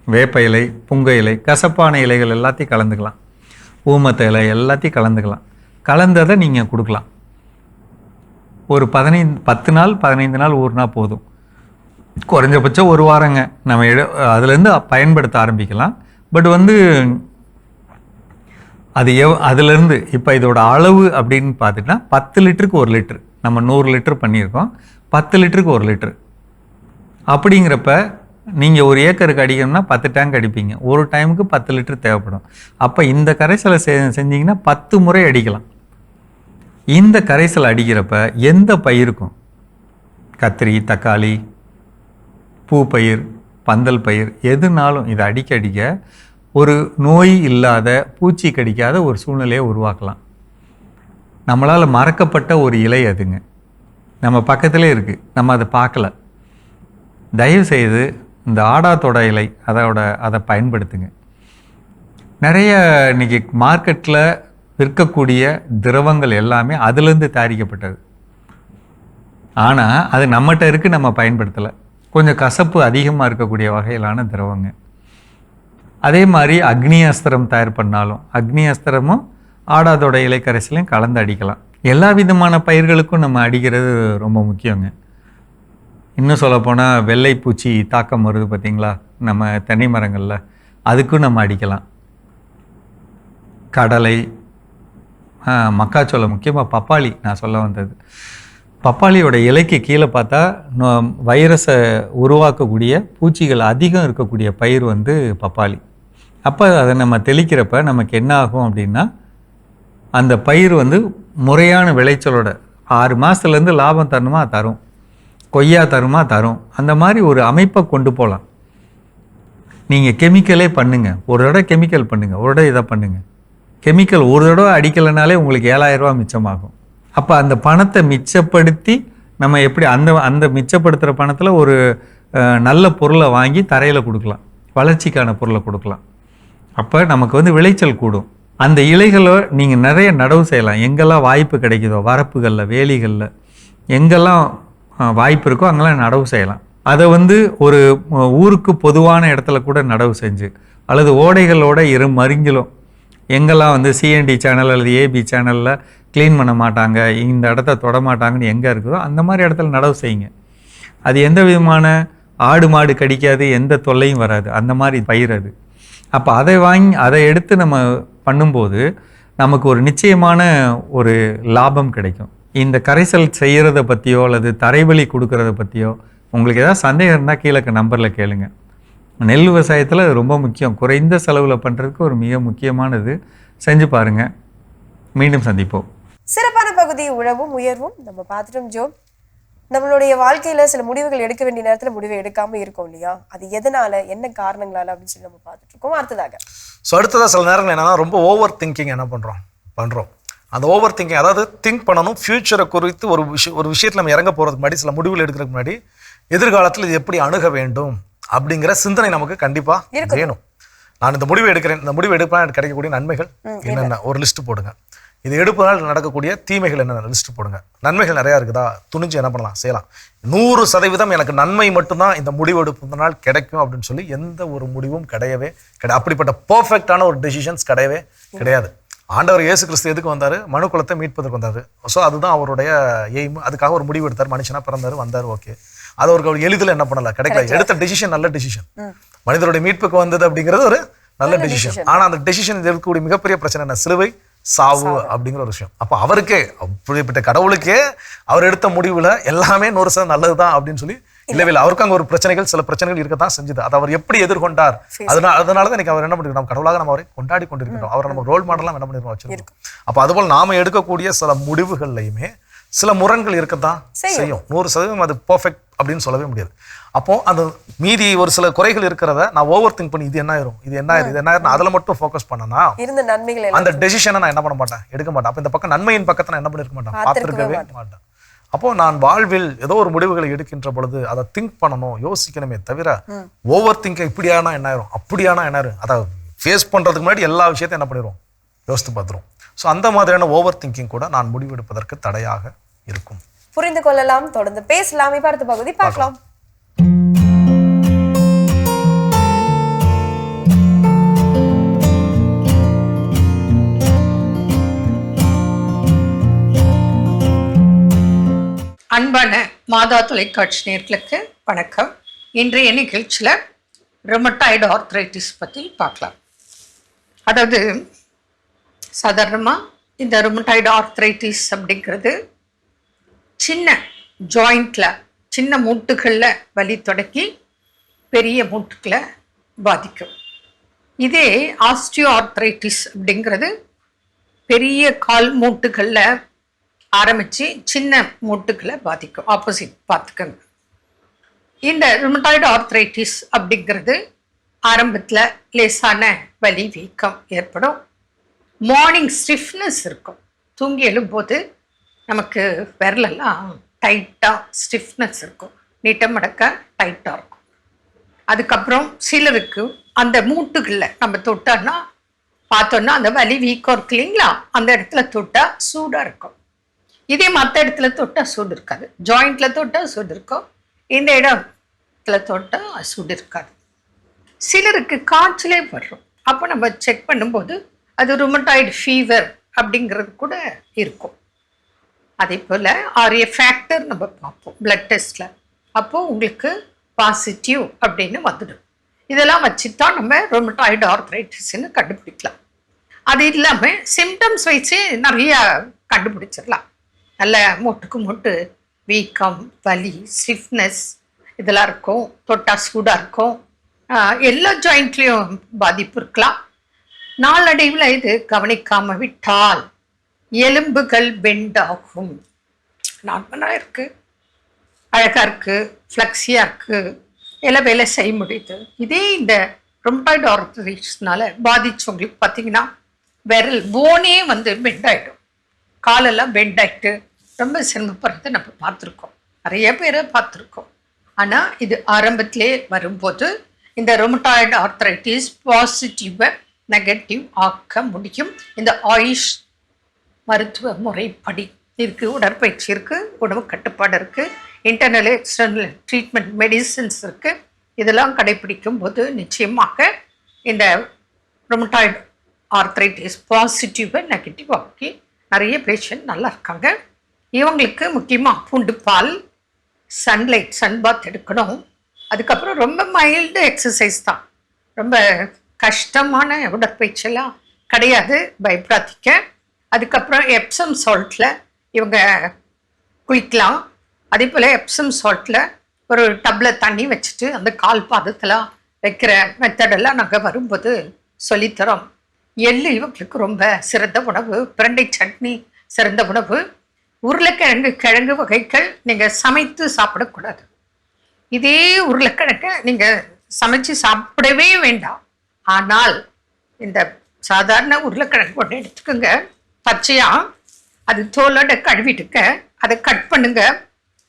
வேப்ப இலை, புங்க இலை, கசப்பான இலைகள் எல்லாத்தையும் கலந்துக்கலாம். ஊமத்த இலை எல்லாத்தையும் கலந்துக்கலாம். கலந்ததை நீங்கள் கொடுக்கலாம். ஒரு 10 நாள் 15 நாள் ஊறினா போதும். குறைஞ்சபட்சம் ஒரு வாரங்க நம்ம அதுலேருந்து பயன்படுத்த ஆரம்பிக்கலாம். பட் வந்து அது அதுலேருந்து இப்போ இதோட அளவு அப்படின்னு பார்த்துட்டா 10 லிட்டருக்கு 1 லிட்டர், நம்ம 100 லிட்டர் பண்ணியிருக்கோம், 10 லிட்டருக்கு 1 லிட்டர். அப்படிங்கிறப்ப நீங்கள் ஒரு ஏக்கருக்கு அடிக்கணும்னா 10 டேங்க் அடிப்பீங்க. ஒரு டைமுக்கு 10 லிட்டர் தேவைப்படும். அப்போ இந்த கரைசலை செஞ்சிங்கன்னா 10 முறை அடிக்கலாம். இந்த கரைசல் அடிக்கிறப்ப எந்த பயிருக்கும், கத்திரி, தக்காளி, பூ பயிர், பந்தல் பயிர் எதுனாலும் இதை அடிக்க அடிக்க ஒரு நோய் இல்லாத, பூச்சி கடிக்காத ஒரு சூழ்நிலையை உருவாக்கலாம். நம்மளால் மறக்கப்பட்ட ஒரு இலை அதுங்க, நம்ம பக்கத்திலே இருக்குது, நம்ம அதை பார்க்கல. தயவுசெய்து இந்த ஆடாத்தோட இலை அதை பயன்படுத்துங்க. நிறைய இன்றைக்கி மார்க்கெட்டில் விற்கக்கூடிய திரவங்கள் எல்லாமே அதுலேருந்து தயாரிக்கப்பட்டது. ஆனால் அது நம்மகிட்ட இருக்குது, நம்ம பயன்படுத்தலை. கொஞ்சம் கசப்பு அதிகமாக இருக்கக்கூடிய வகையிலான திரவங்க. அதே மாதிரி அக்னி அஸ்திரம் தயார் பண்ணாலும் அக்னி அஸ்திரமும் ஆடாதோட இலை கரைசலையும் கலந்து அடிக்கலாம். எல்லா விதமான பயிர்களுக்கும் நம்ம அடிக்கிறது ரொம்ப முக்கியங்க. இன்னும் சொல்லப்போனால் வெள்ளைப்பூச்சி தாக்கம் வருது பார்த்திங்களா நம்ம தென்னை மரங்களில், அதுக்கும் நம்ம அடிக்கலாம். கடலை, மக்காச்சோளம், முக்கியமாக பப்பாளி, நான் சொல்ல வந்தது பப்பாளியோட இலைக்கு கீழே பார்த்தா வைரஸை உருவாக்கக்கூடிய பூச்சிகள் அதிகம் இருக்கக்கூடிய பயிர் வந்து பப்பாளி. அப்போ அதை நம்ம தெளிக்கிறப்ப நமக்கு என்ன ஆகும் அப்படின்னா, அந்த பயிர் வந்து முறையான விளைச்சலோட 6 மாதத்துலேருந்து லாபம் தரணுமா தரும். கொய்யா தருமா தரும். அந்த மாதிரி ஒரு அமைப்பை கொண்டு போகலாம். நீங்கள் கெமிக்கலே பண்ணுங்கள், ஒரு தடவை கெமிக்கல் பண்ணுங்கள், ஒரு தடவை இதை பண்ணுங்கள். கெமிக்கல் ஒரு தடவை அடிக்கலைனாலே உங்களுக்கு 7,000 ரூபா மிச்சமாகும். அப்போ அந்த பணத்தை மிச்சப்படுத்தி நம்ம எப்படி அந்த மிச்சப்படுத்துகிற பணத்தில் ஒரு நல்ல பொருளை வாங்கி தரையில் கொடுக்கலாம், வளர்ச்சிக்கான பொருளை கொடுக்கலாம். அப்போ நமக்கு வந்து விளைச்சல் கூடும். அந்த இலைகளை நீங்கள் நிறைய நடவு செய்யலாம். எங்கெல்லாம் வாய்ப்பு கிடைக்குதோ, வரப்புகளில், வேலிகளில் எங்கெல்லாம் வாய்ப்பு இருக்கோ அங்கெல்லாம் நடவு செய்யலாம். அதை வந்து ஒரு ஊருக்கு பொதுவான இடத்துல கூட நடவு செஞ்சு, அல்லது ஓடைகளோட மருங்கிலும் எங்கெல்லாம் வந்து சிஎன்டி சேனல் அல்லது ஏபி சேனலில் க்ளீன் பண்ண மாட்டாங்க, இந்த இடத்த தொட மாட்டாங்கன்னு எங்கே இருக்குதோ அந்த மாதிரி இடத்துல நடவு செய்யுங்க. அது எந்த விதமான ஆடு மாடு கடிக்காது, எந்த தொல்லையும் வராது, அந்த மாதிரி பயிர் அது. அப்போ அதை எடுத்து நம்ம பண்ணும்போது நமக்கு ஒரு நிச்சயமான ஒரு லாபம் கிடைக்கும். இந்த கரைசல் செய்கிறத பற்றியோ அல்லது தரைவழி கொடுக்கறத பற்றியோ உங்களுக்கு ஏதாவது சந்தேகம் இருந்தால் கீழே நம்பரில் கேளுங்க. நெல் விவசாயத்தில் அது ரொம்ப முக்கியம். குறைந்த செலவில் பண்ணுறதுக்கு ஒரு மிக முக்கியமானது. செஞ்சு பாருங்கள். மீண்டும் சந்திப்போம். சிறப்பான பகுதி உழவும் உயர்வும் நம்ம பார்த்துட்டோம் ஜோ. நம்மளுடைய வாழ்க்கையில சில முடிவுகள் எடுக்க வேண்டிய நேரத்துல முடிவை எடுக்காம இருக்கோம் இல்லையா, அது எதனால, என்ன காரணங்களால அப்படின்னு சொல்லி நம்ம பார்த்துட்டு இருக்கோம். அடுத்ததாக சில நேரங்கள் என்னன்னா ரொம்ப ஓவர் திங்கிங் என்ன பண்றோம். அந்த ஓவர் திங்கிங், அதாவது திங்க் பண்ணணும் ஃபியூச்சரை குறித்து. ஒரு விஷயத்தில் நம்ம இறங்க போகிறதுக்கு முன்னாடி, சில முடிவுகள் எடுக்கிறதுக்கு முன்னாடி எதிர்காலத்தில் இது எப்படி அணுக வேண்டும் அப்படிங்கிற சிந்தனை நமக்கு கண்டிப்பாக வேணும். நான் இந்த முடிவை எடுக்கிறேன், இந்த முடிவு எடுப்பேன், கிடைக்கக்கூடிய நன்மைகள் என்னென்ன ஒரு லிஸ்ட் போடுங்க. இது எடுப்பதால் நடக்கக்கூடிய தீமைகள் என்னென்ன லிஸ்ட் போடுங்க. நன்மைகள் நிறையா இருக்குதா, துணிஞ்சு என்ன பண்ணலாம், செய்யலாம். 100% எனக்கு நன்மை மட்டும்தான் இந்த முடிவு எடுப்பதனால் கிடைக்கும் அப்படின்னு சொல்லி எந்த ஒரு முடிவும் கிடையாது. அப்படிப்பட்ட பர்ஃபெக்டான ஒரு டெசிஷன்ஸ் கிடையாது. ஆண்டவர் இயேசு கிறிஸ்து எதுக்கு வந்தார்? மனு குலத்தை மீட்பதற்கு வந்தார். ஸோ அதுதான் அவருடைய எய்ம். அதுக்காக ஒரு முடிவு எடுத்தார். மனுஷனாக பிறந்தார், வந்தார். ஓகே, அது அவருக்கு எளிதில் என்ன பண்ணல, கிடைக்கல. எடுத்த டெசிஷன் நல்ல டெசிஷன். மனிதருடைய மீட்புக்கு வந்தது அப்படிங்கிறது ஒரு நல்ல டெசிஷன். ஆனால் அந்த டெசிஷன் இருக்கக்கூடிய மிகப்பெரிய பிரச்சனை என்ன? சிலுவை, சாவு அப்படிங்கிற ஒரு விஷயம். அப்போ அவருக்கே, அப்படிப்பட்ட கடவுளுக்கே அவர் எடுத்த முடிவுல எல்லாமே 100% நல்லதுதான் அப்படின்னு சொல்லி இல்லவே இல்லை. அவருக்கு அங்கே ஒரு சில பிரச்சனைகள் இருக்கத்தான் செஞ்சது. அதை அவர் எப்படி எதிர்கொண்டார்? அதனாலதான் இன்னைக்கு அவர் என்ன பண்ணிருக்கோம், நம்ம கடவுளாக நம்ம அவரை கொண்டாடி கொண்டிருக்கிறோம். அவரை நம்ம ரோல் மாடலாம் என்ன பண்ணிருக்கோம், வச்சிருக்கோம். அப்போ அதுபோல் நாம எடுக்கக்கூடிய சில முடிவுகள்லையுமே சில முரண்கள் இருக்கத்தான் செய்யும். 100% அது பர்ஃபெக்ட் அப்படின்னு சொல்லவே முடியாது. அப்போ அந்த மீதி ஒரு சில குறைகள் இருக்கிறத நான் ஓவர் திங்க் பண்ணி இது என்ன ஆயிரும் அதில் மட்டும் ஃபோக்கஸ் பண்ணனா அந்த டெசிஷனை நான் என்ன பண்ண மாட்டேன், எடுக்க மாட்டேன். அப்போ இந்த பக்கம் நன்மையின் பக்கத்தை நான் என்ன பண்ணிருக்க மாட்டேன், பார்த்துருக்கவே மாட்டேன். அப்போ நான் வாழ்வில் ஏதோ ஒரு முடிவுகளை எடுக்கின்ற பொழுது அதை திங்க் பண்ணணும், யோசிக்கணுமே தவிர ஓவர் திங்க் இப்படியானா என்ன ஆயிரும், அப்படியானா என்ன ஆயிரும், அதை ஃபேஸ் பண்றதுக்கு முன்னாடி எல்லா விஷயத்தையும் என்ன பண்ணிடுவோம், யோசித்து பார்த்துருவோம். ஸோ அந்த மாதிரியான ஓவர் திங்கிங் கூட நான் முடிவெடுப்பதற்கு தடையாக இருக்கும். புரிந்து கொள்ளலாம். தொடர்ந்து பேசலாம். இப்ப அடுத்த பகுதி பார்க்கலாம். அன்பான மாதா தொலைக்காட்சி நேயர்களுக்கு வணக்கம். இன்றைய நிகழ்ச்சியில் ருமட்டாய்டு ஆர்த்ரைட்டிஸ் பற்றி பார்க்கலாம். அதாவது சாதாரணமாக இந்த ருமட்டாய்டு ஆர்த்ரைட்டிஸ் அப்படிங்கிறது சின்ன ஜாயிண்டில், சின்ன மூட்டுகளில் வலி தொடக்கி பெரிய மூட்டுக்களை பாதிக்கும். இதே ஆஸ்டியோ ஆர்த்ரைட்டிஸ் அப்படிங்கிறது பெரிய கால் மூட்டுகளில் ஆரம்பித்து சின்ன மூட்டுக்களை பாதிக்கும். ஆப்போசிட் பார்த்துக்கங்க. இந்த ருமட்டாய்டு ஆர்த்ரைட்டிஸ் அப்படிங்கிறது ஆரம்பத்தில் லேசான வலி, வீக்கம் ஏற்படும். மார்னிங் ஸ்டிஃப்னஸ் இருக்கும். தூங்கி எழும்போது நமக்கு விரலெல்லாம் டைட்டாக ஸ்டிஃப்னஸ் இருக்கும், நீட்டம் மடக்க டைட்டாக இருக்கும். அதுக்கப்புறம் சிலருக்கு அந்த மூட்டுகளில் நம்ம தொட்டோன்னா பார்த்தோன்னா அந்த வலி, வீக்கம் இருக்கு இல்லைங்களா, அந்த இடத்துல தொட்டால் சூடாக இருக்கும். இதே மற்ற இடத்துல தொட்டால் சூடு இருக்காது. ஜாயிண்டில் தொட்டால் சூடு இருக்கும், இந்த இடத்துல தொட்டால் சூடு இருக்காது. சிலருக்கு காய்ச்சலே வரும். அப்போ நம்ம செக் பண்ணும்போது அது ருமட்டாய்டு ஃபீவர் அப்படிங்கிறது கூட இருக்கும். அதே போல் ஆரிய ஃபேக்டர் நம்ம பார்ப்போம் பிளட் டெஸ்ட்டில். அப்போது உங்களுக்கு பாசிட்டிவ் அப்படின்னு வந்துடும். இதெல்லாம் வச்சு தான் நம்ம ருமட்டாய்டு ஆர்த்ரைட்டிஸ்ன்னு கண்டுபிடிக்கலாம். அது இல்லாமல் சிம்டம்ஸ் வச்சு நிறைய கண்டுபிடிச்சிடலாம். நல்ல மூட்டுக்கு மூட்டு வீக்கம், வலி, ஸ்டிஃப்னஸ் இதெல்லாம் இருக்கும். தொட்டா சூடாக இருக்கும். எல்லா ஜாயிண்ட்லேயும் பாதிப்பு இருக்கலாம். நாளடைவில் இது கவனிக்காமல் விட்டால் எலும்புகள் பெண்ட் ஆகும். நார்மலாக இருக்குது. அழகாக இருக்குது, ஃப்ளெக்ஸியாக இருக்குது, எல்லாம் வேலை செய்ய முடியுது. இதே இந்த ரொம்படாய்டு ஆர்த்ரைட்டிஸ்னால பாதிச்சவங்களுக்கு பார்த்தீங்கன்னா விரல் போனே வந்து பெண்ட் ஆகிடும், காலெல்லாம் பெண்ட் ஆகிட்டு ரொம்ப சிரமப்படுறதை நம்ம பார்த்துருக்கோம், நிறைய பேரை பார்த்துருக்கோம். ஆனால் இது ஆரம்பத்திலே வரும்போது இந்த ரொமட்டாய்டு ஆர்த்ரைட்டிஸ் பாசிட்டிவை நெகட்டிவ் ஆக்க முடியும். இந்த ஆயுஷ் மருத்துவ முறைப்படி இருக்குது, உடற்பயிற்சி இருக்குது, உணவு கட்டுப்பாடு இருக்குது, இன்டர்னல் எக்ஸ்டர்னல் ட்ரீட்மெண்ட் மெடிசின்ஸ் இருக்குது. இதெல்லாம் கடைப்பிடிக்கும் போது நிச்சயமாக இந்த ரொமட்டாய்டு ஆர்த்ரைட்டிஸ் பாசிட்டிவை நெகட்டிவ் ஆக்கி நிறைய பேஷண்ட் நல்லா இருக்காங்க. இவங்களுக்கு முக்கியமாக பூண்டு பால், சன்லைட், சன்பாத் எடுக்கணும். அதுக்கப்புறம் ரொம்ப மைல்டு எக்ஸசைஸ் தான், ரொம்ப கஷ்டமான உடற்பயிற்சியெல்லாம் கிடையாது, பயப்படாதீங்க. அதுக்கப்புறம் எப்சம் சால்ட்டில் இவங்க குளிக்கலாம். அதே போல் எப்சம் சால்ட்டில் ஒரு டப்பில் தண்ணி வச்சுட்டு அந்த கால் பாதத்தெல்லாம் வைக்கிற மெத்தடெல்லாம் நாங்கள் வரும்போது சொல்லித்தரோம். எள்ளு இவங்களுக்கு ரொம்ப சிறந்த உணவு, பிரண்டை சட்னி சிறந்த உணவு. கிழங்கு வகைகள் நீங்கள் சமைத்து சாப்பிடக்கூடாது. இதே உருளைக்கிழங்கை நீங்கள் சமைச்சு சாப்பிடவே வேண்டாம். ஆனால் இந்த சாதாரண உருளைக்கிழங்கு ஒன்று எடுத்துக்கோங்க, பச்சையாக அது தோலோட கழுவிட்டுங்க, அதை கட் பண்ணுங்க,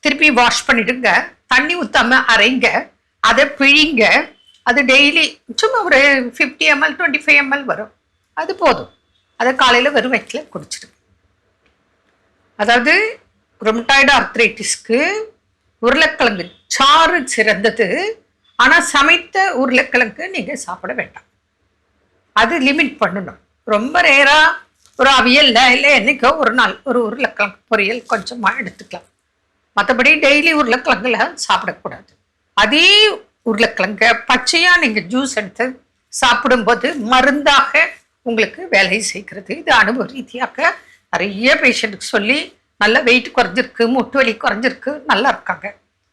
திருப்பி வாஷ் பண்ணிடுங்க, தண்ணி ஊற்றாம அரைங்க, அதை பிழிங்க. அது டெய்லி சும்மா ஒரு 50 ml 25 ml வரும், அது போதும். அதை காலையில் வெறும் வயிற்றில் குடிச்சிடுங்க. அதாவது ரொமட்டாய்டு ஆர்த்ரைட்டிஸ்க்கு உருளைக்கிழங்கு சாறு சிறந்தது. ஆனால் சமைத்த உருளைக்கிழங்கு நீங்கள் சாப்பிட வேண்டாம், அது லிமிட் பண்ணணும். ரொம்ப ரேராக ஒரு அவியல்ல இல்லை என்றைக்கோ ஒரு நாள் ஒரு உருளைக்கிழங்கு பொரியல் கொஞ்சமாக எடுத்துக்கலாம். மற்றபடி டெய்லி உருளைக்கிழங்குல சாப்பிடக்கூடாது. அதே உருளைக்கிழங்க பச்சையாக நீங்கள் ஜூஸ் எடுத்து சாப்பிடும்போது மருந்தாக உங்களுக்கு வேலை செய்கிறது. இது அனுபவ ரீதியாக நிறைய பேஷண்ட்டுக்கு சொல்லி நல்ல வெயிட் குறைஞ்சிருக்கு, மூட்டு வலி குறைஞ்சிருக்கு, நல்லா இருக்காங்க.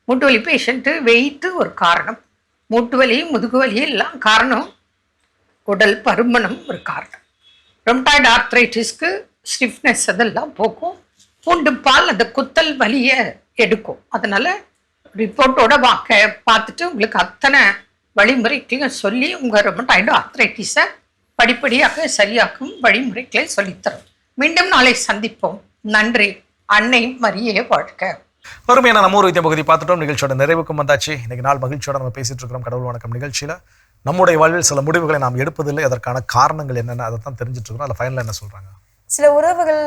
மூட்டு வலி பேஷண்ட்டு வெயிட்டு ஒரு காரணம், மூட்டு வலி முதுகு வலி எல்லாம் காரணம், உடல் பருமனம் ஒரு காரணம். ரொமட்டாய்டு ஆர்த்ரைட்டிஸ்க்கு ஸ்டிஃப்னஸ் அதெல்லாம் போக்கும். பூண்டு பால் அந்த குத்தல் வலியை எடுக்கும். அதனால் ரிப்போர்ட்டோட பார்த்துட்டு உங்களுக்கு அத்தனை வழிமுறைகளையும் சொல்லி உங்கள் ரொமட்டாய்டு ஆர்த்ரைட்டிஸை படிப்படியாக சரியாக்கும் வழிமுறைகளை சொல்லித்தரும். மீண்டும் நாளை சந்திப்போம். நன்றி. அன்னை மரியே வாழ்க. அருமையான நம்ம ஒரு வித்திய பகுதி பார்த்துட்டோம். நிகழ்ச்சியோட நிறைவுக்கும் வந்தாச்சு. இன்னைக்கு நாள் மகிழ்ச்சியோட நம்ம பேசிட்டு இருக்கிறோம் கடவுள் வணக்கம் நிகழ்ச்சியில். நம்முடைய வாழ்வில் சில முடிவுகளை நாம் எடுப்பதில்லை, அதற்கான காரணங்கள் என்னென்ன அதை தான் தெரிஞ்சுட்டு இருக்கிறோம். அதில் ஃபைனலாக என்ன சொல்றாங்க? சில உறவுகள்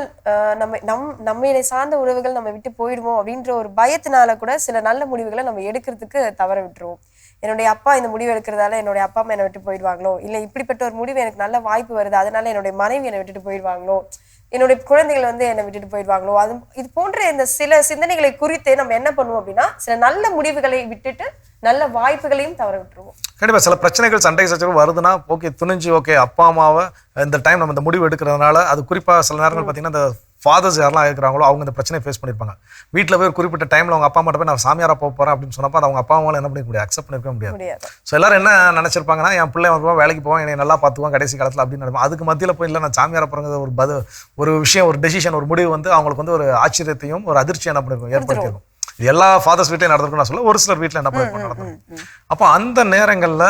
நம்மை சார்ந்த உறவுகள் நம்ம விட்டு போயிடுவோம் அப்படின்ற ஒரு பயத்தினால கூட சில நல்ல முடிவுகளை நம்ம எடுக்கிறதுக்கு தவற விட்டுருவோம். என்னுடைய அப்பா இந்த முடிவு எடுக்கிறதால என்னுடைய அப்பா அம்மா என்னை விட்டு போயிடுவாங்களோ, இல்லை இப்படிப்பட்ட ஒரு முடிவு எனக்கு நல்ல வாய்ப்பு வருது அதனால என்னுடைய மனைவி என்னை விட்டுட்டு போயிடுவாங்களோ, என்னுடைய குழந்தைகள் வந்து என்னை விட்டுட்டு போயிடுவாங்களோ, அது இது போன்ற இந்த சில சிந்தனைகளை குறித்து நம்ம என்ன பண்ணுவோம் அப்படின்னா சில நல்ல முடிவுகளை விட்டுட்டு நல்ல வாய்ப்புகளையும் தவற விட்டுருவோம். கண்டிப்பாக சில பிரச்சனைகள் சண்டை சச்சரவு வருதுன்னா ஓகே துணிஞ்சு ஓகே அப்பா அம்மாவை இந்த டைம் நம்ம இந்த முடிவு எடுக்கிறதுனால, அது குறிப்பாக சில நேரங்கள் பார்த்தீங்கன்னா இந்த ஃபாதர்ஸ் யாரெல்லாம் இருக்கிறாங்களோ அவங்க இந்த பிரச்சனையை ஃபேஸ் பண்ணியிருப்பாங்க. வீட்டில் போய் ஒரு குறிப்பிட்ட டைமில் அவங்க அப்பா அம்மா போய் நான் சாமியாராக போக போகிறேன் அப்படின்னு சொன்னப்போ அது அவங்க அப்பா அம்மாவை என்ன பண்ணிக்க முடியாது, அக்செப்ட் பண்ணிருக்க முடியாது. ஸோ எல்லாரும் என்ன நினச்சிருப்பாங்கன்னா என் பிள்ளை வருவான் வேலைக்கு போவான் என்னை நல்லா பார்த்துவான் கடைசி காலத்தில் அப்படின்னு நினைப்போம். அதுக்கு மத்தியில் போய் இல்லை நான் சாமியாராக போகிறங்க ஒரு விஷயம், ஒரு டெசிஷன், ஒரு முடிவு வந்து அவங்களுக்கு வந்து ஒரு ஆச்சரியத்தையும் ஒரு அதிர்ச்சியை என்ன பண்ணிருக்கும் ஏற்படுத்தியிருக்கும். எல்லா ஃபாதர்ஸ் வீட்லையும் நடந்திருக்குன்னு நான் சொல்ல, ஒரு சிலர் வீட்டில் என்ன பண்ணிருக்கோம் நடந்திருக்கும். அப்போ அந்த நேரங்களில்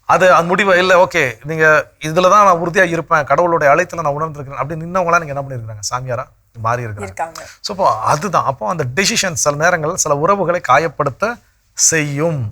அது முடிவை இல்லை ஓகே நீங்கள் இதில் தான் நான் உறுதியாக இருப்பேன், கடவுளுடைய அழைத்தில் நான் உணர்ந்துருக்கிறேன் அப்படின்னு நின்னவங்களாம் நீங்கள் என்ன பண்ணியிருக்காங்க சாமியாரா மாறி இருக்கிறாங்க. ஸோ அப்போ அதுதான் அப்போ அந்த டெசிஷன் சில நேரங்கள் சில உறவுகளை காயப்படுத்த செய்யும்.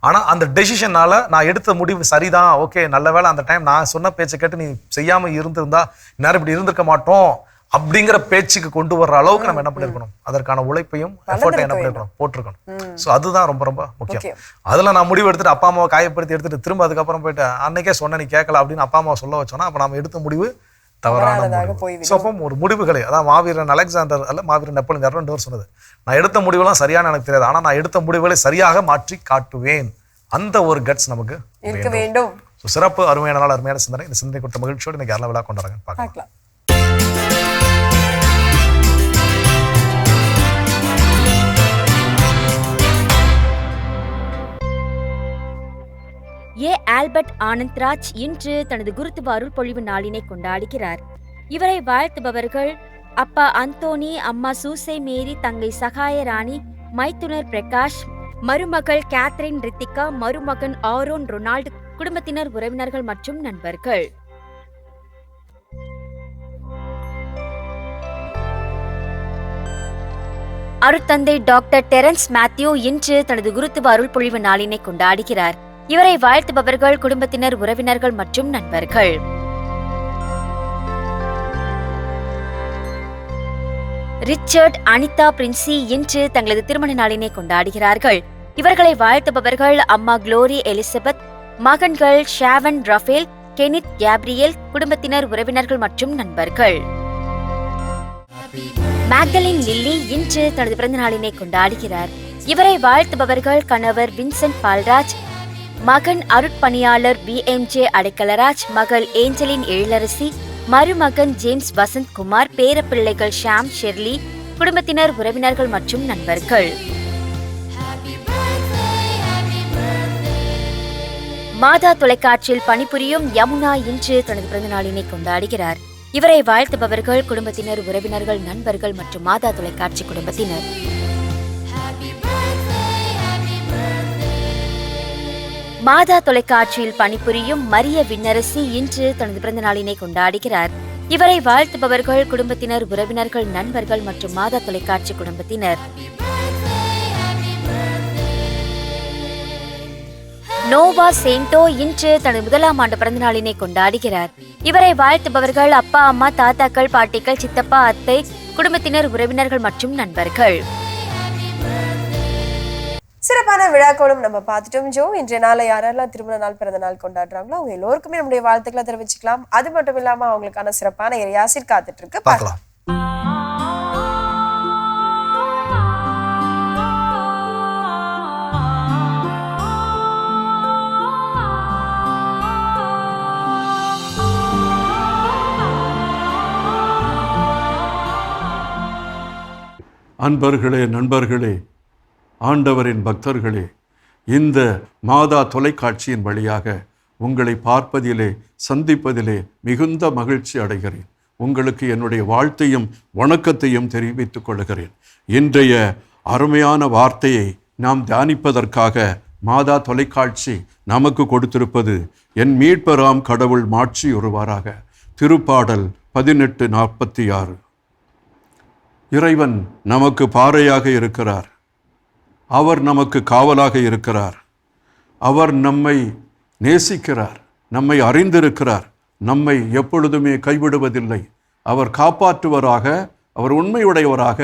ஆனால் அந்த டெசிஷனால நான் எடுத்த முடிவு சரிதான், ஓகே நல்ல வேளை அந்த டைம் நான் சொன்ன பேச்சை கேட்டு நீ செய்யாமல் இருந்திருந்தா நேரம் இப்படி இருந்திருக்க மாட்டோம் அப்படிங்கிற பேச்சுக்கு கொண்டு வர்ற அளவுக்கு நம்ம என்ன பண்ணிருக்கணும், அதற்கான உழைப்பையும் எஃபர்ட்டை என்ன பண்ணிருக்கணும் போட்டிருக்கணும். ஸோ அதுதான் ரொம்ப ரொம்ப முக்கியம். அதில் நான் முடிவு எடுத்துட்டு அப்பா அம்மாவை காயப்படுத்தி எடுத்துட்டு திரும்ப அதுக்கப்புறம் போயிட்டு அன்னைக்கே சொன்ன நீ கேட்கல அப்படின்னு அப்பா அம்மாவை சொல்ல வச்சோன்னா அப்போ நம்ம எடுத்த முடிவு தவறான முடிவு. ஸோ அப்போ ஒரு முடிவுகளை அதான் மாவீரன் அலெக்சாண்டர் அல்ல மாவீரன் நெப்போலியன் 2 பேர் சொன்னது, நான் எடுத்த முடிவுலாம் சரியான எனக்கு தெரியாது, ஆனால் நான் எடுத்த முடிவுகளை சரியாக மாற்றி காட்டுவேன். அந்த ஒரு கட்ஸ் நமக்கு இருக்க வேண்டும். ஸோ சிறப்பு அருமையான நாள், அருமையான சிந்தனை. இந்த சிந்தனை கொடுத்த மகிழ்ச்சியோடு இன்னைக்கு யாரெல்லாம் விழா கொண்டாடுறாங்க பார்க்கலாம். ஆல்பர்ட் ஆனந்த்ராஜ் இன்று தனது குருத்துவ அருள் பொழிவு நாளினை கொண்டாடுகிறார். இவரை வாழ்த்துபவர்கள் அப்பா அந்தோனி, அம்மா சூசை மேரி, தங்கை சகாய ராணி, மைத்துனர் பிரகாஷ், மருமகள் கேத்ரின் ரித்திகா, மருமகன் ஆரோன் ரொனால்டு, குடும்பத்தினர், உறவினர்கள் மற்றும் நண்பர்கள். அருட்தந்தை டாக்டர் டெரன்ஸ் மேத்யூ இன்று தனது குருத்துவ அருள் பொழிவு நாளினை கொண்டாடுகிறார். இவரை வாழ்த்துபவர்கள் குடும்பத்தினர், உறவினர்கள் மற்றும் நண்பர்கள். ரிச்சர்ட், அனிதா, பிரின்சி இன்று தங்களது திருமண நாளினை கொண்டாடுகிறார்கள். இவர்களை வாழ்த்துபவர்கள் அம்மா குளோரி எலிசபெத், மகன்கள் ஷாவன், ரஃபேல், கெனித், கேப்ரியல், குடும்பத்தினர், உறவினர்கள் மற்றும் நண்பர்கள். மேக்டலின் லில்லி இன்று தனது பிறந்த நாளினை கொண்டாடுகிறார். இவரை வாழ்த்துபவர்கள் கணவர் வின்சென்ட் பால்ராஜ், மகன் அருட்பணியாளர் BMJ அடைக்கலராஜ், மகள் ஏஞ்சலின் எழிலரசி, மருமகன் ஜேம்ஸ் வசந்த் குமார், பேரப்பிள்ளைகள் ஷாம், ஷெர்லி, குடும்பத்தினர், உறவினர்கள் மற்றும் நண்பர்கள். மாதா தொலைக்காட்சியில் பணிபுரியும் யமுனா இன்று தனது பிறந்த நாளினை கொண்டாடுகிறார். இவரை வாழ்த்துபவர்கள் குடும்பத்தினர், உறவினர்கள், நண்பர்கள் மற்றும் மாதா தொலைக்காட்சி குடும்பத்தினர். மாதா தொலைக்காட்சியில் பணிபுரியும் மரிய விண்ணரசி இன்று தனது பிறந்த நாளினை கொண்டாடுகிறார். இவரை வாழ்த்துபவர்கள் குடும்பத்தினர், உறவினர்கள், நண்பர்கள் மற்றும் மாதா தொலைக்காட்சி குடும்பத்தினர். நோவா சேண்டோ இன்று தனது 1ஆம் ஆண்டு பிறந்த நாளினை கொண்டாடுகிறார். இவரை வாழ்த்துபவர்கள் அப்பா, அம்மா, தாத்தாக்கள், பாட்டிகள், சித்தப்பா, அத்தை, குடும்பத்தினர், உறவினர்கள் மற்றும் நண்பர்கள். சிறப்பான விழாக்களும் நம்ம பார்த்துட்டோம் ஜோ. இன்றைய நாளை யாரெல்லாம் திருமண நாள், பிறந்த நாள் கொண்டாடுறாங்களோ அவங்க எல்லோருக்குமே நம்முடைய வாழ்த்துக்களை தெரிவிச்சுக்கலாம். அது மட்டும் இல்லாம அவங்களுக்கான சிறப்பான இறையாசிர் காத்துட்டு இருக்கு, பார்க்கலாம். அன்பர்களே, நண்பர்களே, ஆண்டவரின் பக்தர்களே, இந்த மாதா தொலைக்காட்சியின் வழியாக உங்களை பார்ப்பதிலே, சந்திப்பதிலே மிகுந்த மகிழ்ச்சி அடைகிறேன். உங்களுக்கு என்னுடைய வாழ்த்தையும் வணக்கத்தையும் தெரிவித்துக் கொள்கிறேன். இன்றைய அருமையான வார்த்தையை நாம் தியானிப்பதற்காக மாதா தொலைக்காட்சி நமக்கு கொடுத்திருப்பது என் மீட்பராம் கடவுள் மாட்சியுறுவாராக. திருப்பாடல் 18:46. இறைவன் நமக்கு பாறையாக இருக்கிறார். அவர் நமக்கு காவலாக இருக்கிறார். அவர் நம்மை நேசிக்கிறார், நம்மை அறிந்திருக்கிறார், நம்மை எப்பொழுதுமே கைவிடுவதில்லை. அவர் காப்பாற்றுவராக, அவர் உண்மையுடையவராக,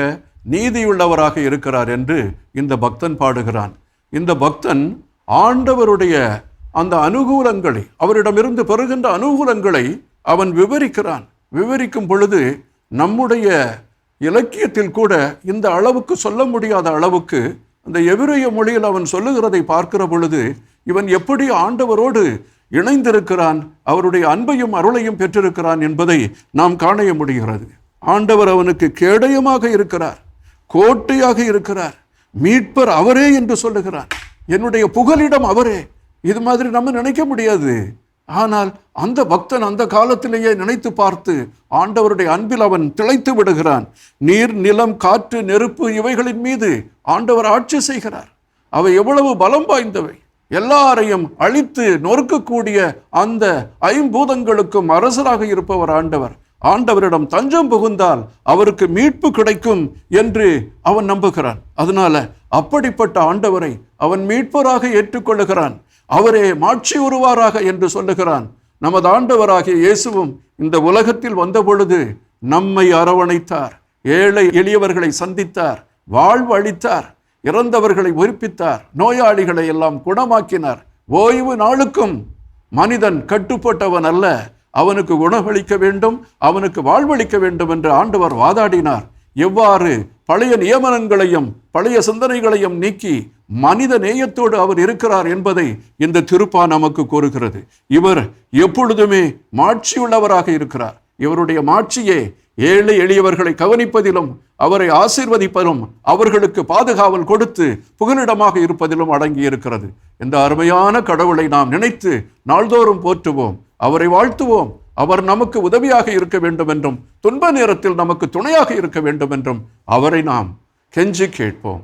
நீதியுள்ளவராக இருக்கிறார் என்று இந்த பக்தன் பாடுகிறான். இந்த பக்தன் ஆண்டவருடைய அந்த அனுகூலங்களை, அவரிடமிருந்து பெறுகின்ற அனுகூலங்களை அவன் விவரிக்கிறான். விவரிக்கும் பொழுது நம்முடைய இலக்கியத்தில் கூட இந்த அளவுக்கு சொல்ல முடியாத அளவுக்கு அந்த எபிரேய மொழியில் அவன் சொல்லுகிறதை பார்க்கிற பொழுது இவன் எப்படி ஆண்டவரோடு இணைந்திருக்கிறான், அவருடைய அன்பையும் அருளையும் பெற்றிருக்கிறான் என்பதை நாம் காண முடிகிறது. ஆண்டவர் அவனுக்கு கேடயமாக இருக்கிறார், கோட்டையாக இருக்கிறார், மீட்பர் அவரே என்று சொல்லுகிறான். என்னுடைய புகலிடம் அவரே. இது மாதிரி நம்ம நினைக்க முடியாது. ஆனால் அந்த பக்தன் அந்த காலத்திலேயே நினைத்து பார்த்து ஆண்டவருடைய அன்பில் அவன் திளைத்து விடுகிறான். நீர், நிலம், காற்று, நெருப்பு இவைகளின் மீது ஆண்டவர் ஆட்சி செய்கிறார். அவை எவ்வளவு பலம் வாய்ந்தவை! எல்லாரையும் அழித்து நொறுக்கக்கூடிய அந்த ஐம்பூதங்களுக்கும் அரசராக இருப்பவர் ஆண்டவர். ஆண்டவரிடம் தஞ்சம் புகுந்தால் அவருக்கு மீட்பு கிடைக்கும் என்று அவன் நம்புகிறான். அதனால அப்படிப்பட்ட ஆண்டவரை அவன் மீட்பராக ஏற்றுக்கொள்ளுகிறான். அவரே மாட்சி உருவாராக என்று சொல்லுகிறான். நமது ஆண்டவராகிய இயேசுவும் இந்த உலகத்தில் வந்த பொழுது நம்மை அரவணைத்தார், ஏழை எளியவர்களை சந்தித்தார், வாழ்வு அளித்தார், இறந்தவர்களை உயிர்ப்பித்தார், நோயாளிகளை எல்லாம் குணமாக்கினார். ஓய்வு நாளுக்கும் மனிதன் கட்டுப்பட்டவன் அல்ல, அவனுக்கு குணமளிக்க வேண்டும், அவனுக்கு வாழ்வளிக்க வேண்டும் என்று ஆண்டவர் வாதாடினார். எவ்வாறு பழைய நியமனங்களையும் பழைய சிந்தனைகளையும் நீக்கி மனித நேயத்தோடு அவர் இருக்கிறார் என்பதை இந்த திருப்பா நமக்கு கூறுகிறது. இவர் எப்பொழுதுமே மாட்சியுள்ளவராக இருக்கிறார். இவருடைய மாட்சியே ஏழை எளியவர்களை கவனிப்பதிலும் அவரை ஆசீர்வதிப்பதிலும் அவர்களுக்கு பாதுகாவல் கொடுத்து புகலிடமாக இருப்பதிலும் அடங்கி இருக்கிறது. இந்த அருமையான கடவுளை நாம் நினைத்து நாள்தோறும் போற்றுவோம், அவரை வாழ்த்துவோம். அவர் நமக்கு உதவியாக இருக்க வேண்டும் என்றும் துன்ப நேரத்தில் நமக்கு துணையாக இருக்க வேண்டும் என்றும் அவரை நாம் கெஞ்சி கேட்போம்.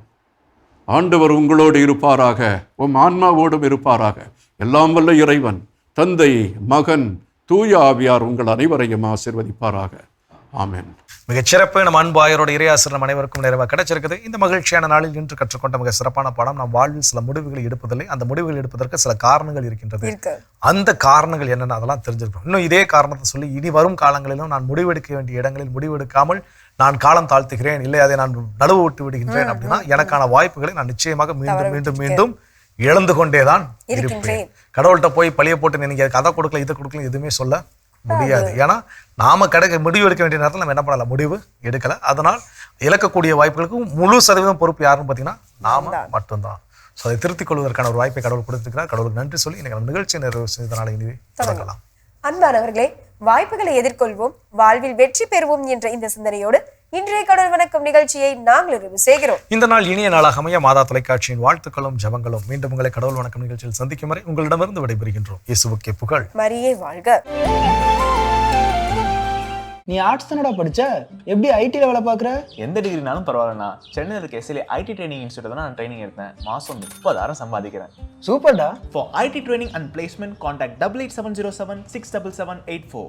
ஆண்டவர் உங்களோடு இருப்பாராக, உம் ஆன்மாவோடும் இருப்பாராக. எல்லாம் வல்ல இறைவன் தந்தை, மகன், தூய ஆவியார் உங்கள் அனைவரையும் ஆசீர்வதிப்பாராக. ஆமென். மிகச்சிறப்பு. நம்ம அன்பு ஆயரோட இறையாசிரியர் நம் அனைவருக்கும் நிறைவாக கிடைச்சிருக்குது. இந்த மகிழ்ச்சியான நாளில் இன்று கற்றுக்கொண்ட மிக சிறப்பான பாடம், நம் வாழ்வில் சில முடிவுகளை எடுப்பதில்லை, அந்த முடிவுகள் எடுப்பதற்கு சில காரணங்கள் இருக்கின்றது. அந்த காரணங்கள் என்னென்ன அதெல்லாம் தெரிஞ்சிருக்கணும். இன்னும் இதே காரணத்தை சொல்லி இனி வரும் காலங்களிலும் நான் முடிவெடுக்க வேண்டிய இடங்களில் முடிவெடுக்காமல் நான் காலம் தாழ்த்துகிறேன், இல்லை அதை நான் நடுவு விட்டு விடுகின்றேன் அப்படின்னா எனக்கான வாய்ப்புகளை நான் நிச்சயமாக மீண்டும் மீண்டும் மீண்டும் இழந்து கொண்டேதான் இருப்பேன். கடவுள்கிட்ட போய் பழிய போட்டு நீங்க அதை கொடுக்கல இதை கொடுக்கல எதுவுமே சொல்ல முடியாது. ஏன்னா நாம முடிவு எடுக்க வேண்டிய நேரத்தில் நம்ம என்ன பண்ணல, முடிவு எடுக்கல. அதனால் இழக்கக்கூடிய வாய்ப்புகளுக்கு முழு சதவீதம் பொறுப்பு யாருன்னு பார்த்தீங்கன்னா நாம மட்டும்தான். ஸோ அதை திருத்திக் கொள்வதற்கான ஒரு வாய்ப்பை கடவுள் கொடுத்திருக்கிறார். கடவுளுக்கு நன்றி சொல்லி இன்னைக்கு நம்ம நிகழ்ச்சியை நிறைவு செய்தனால இனி தொடங்கலாம். அன்பானவர்களே, வாய்ப்புகளை எதிர்கொள்வோம், வாழ்வில் வெற்றி பெறுவோம் என்ற இந்த சிந்தனையோடு இன்றைய கடவுள் வணக்கம் நிகழ்ச்சியை நாங்கள் நிறைவு செய்கிறோம். இந்த நாள் இனிய நாளாக அமைய மாதா தொலைக்காட்சியின் வாழ்த்துக்களும் ஜபங்களும். மீண்டும் உங்களை கடவுள் வணக்கம் நிகழ்ச்சியில் சந்திக்கும் வரை உங்களிடமிருந்து விடைபெறுகின்றோம். இயேசுவுக்கே புகழ். மரியே வாழ்க. நீ ஆர்ட்ஸ் தானடா படிச்ச, எப்படி ஐடில வேலை பார்க்குற? எந்த டிகிரினாலும் பரவாயில்லண்ணா. சென்னையில் இருக்க எஸ்எல்ஏ ஐடி ட்ரைனிங் இன்ஸ்டியூட் தான் நான் ட்ரைனிங் எடுத்தேன். மாதம் 30,000 சம்பாதிக்கிறேன். சூப்பர்டா. For IT training and placement, contact 8870767784.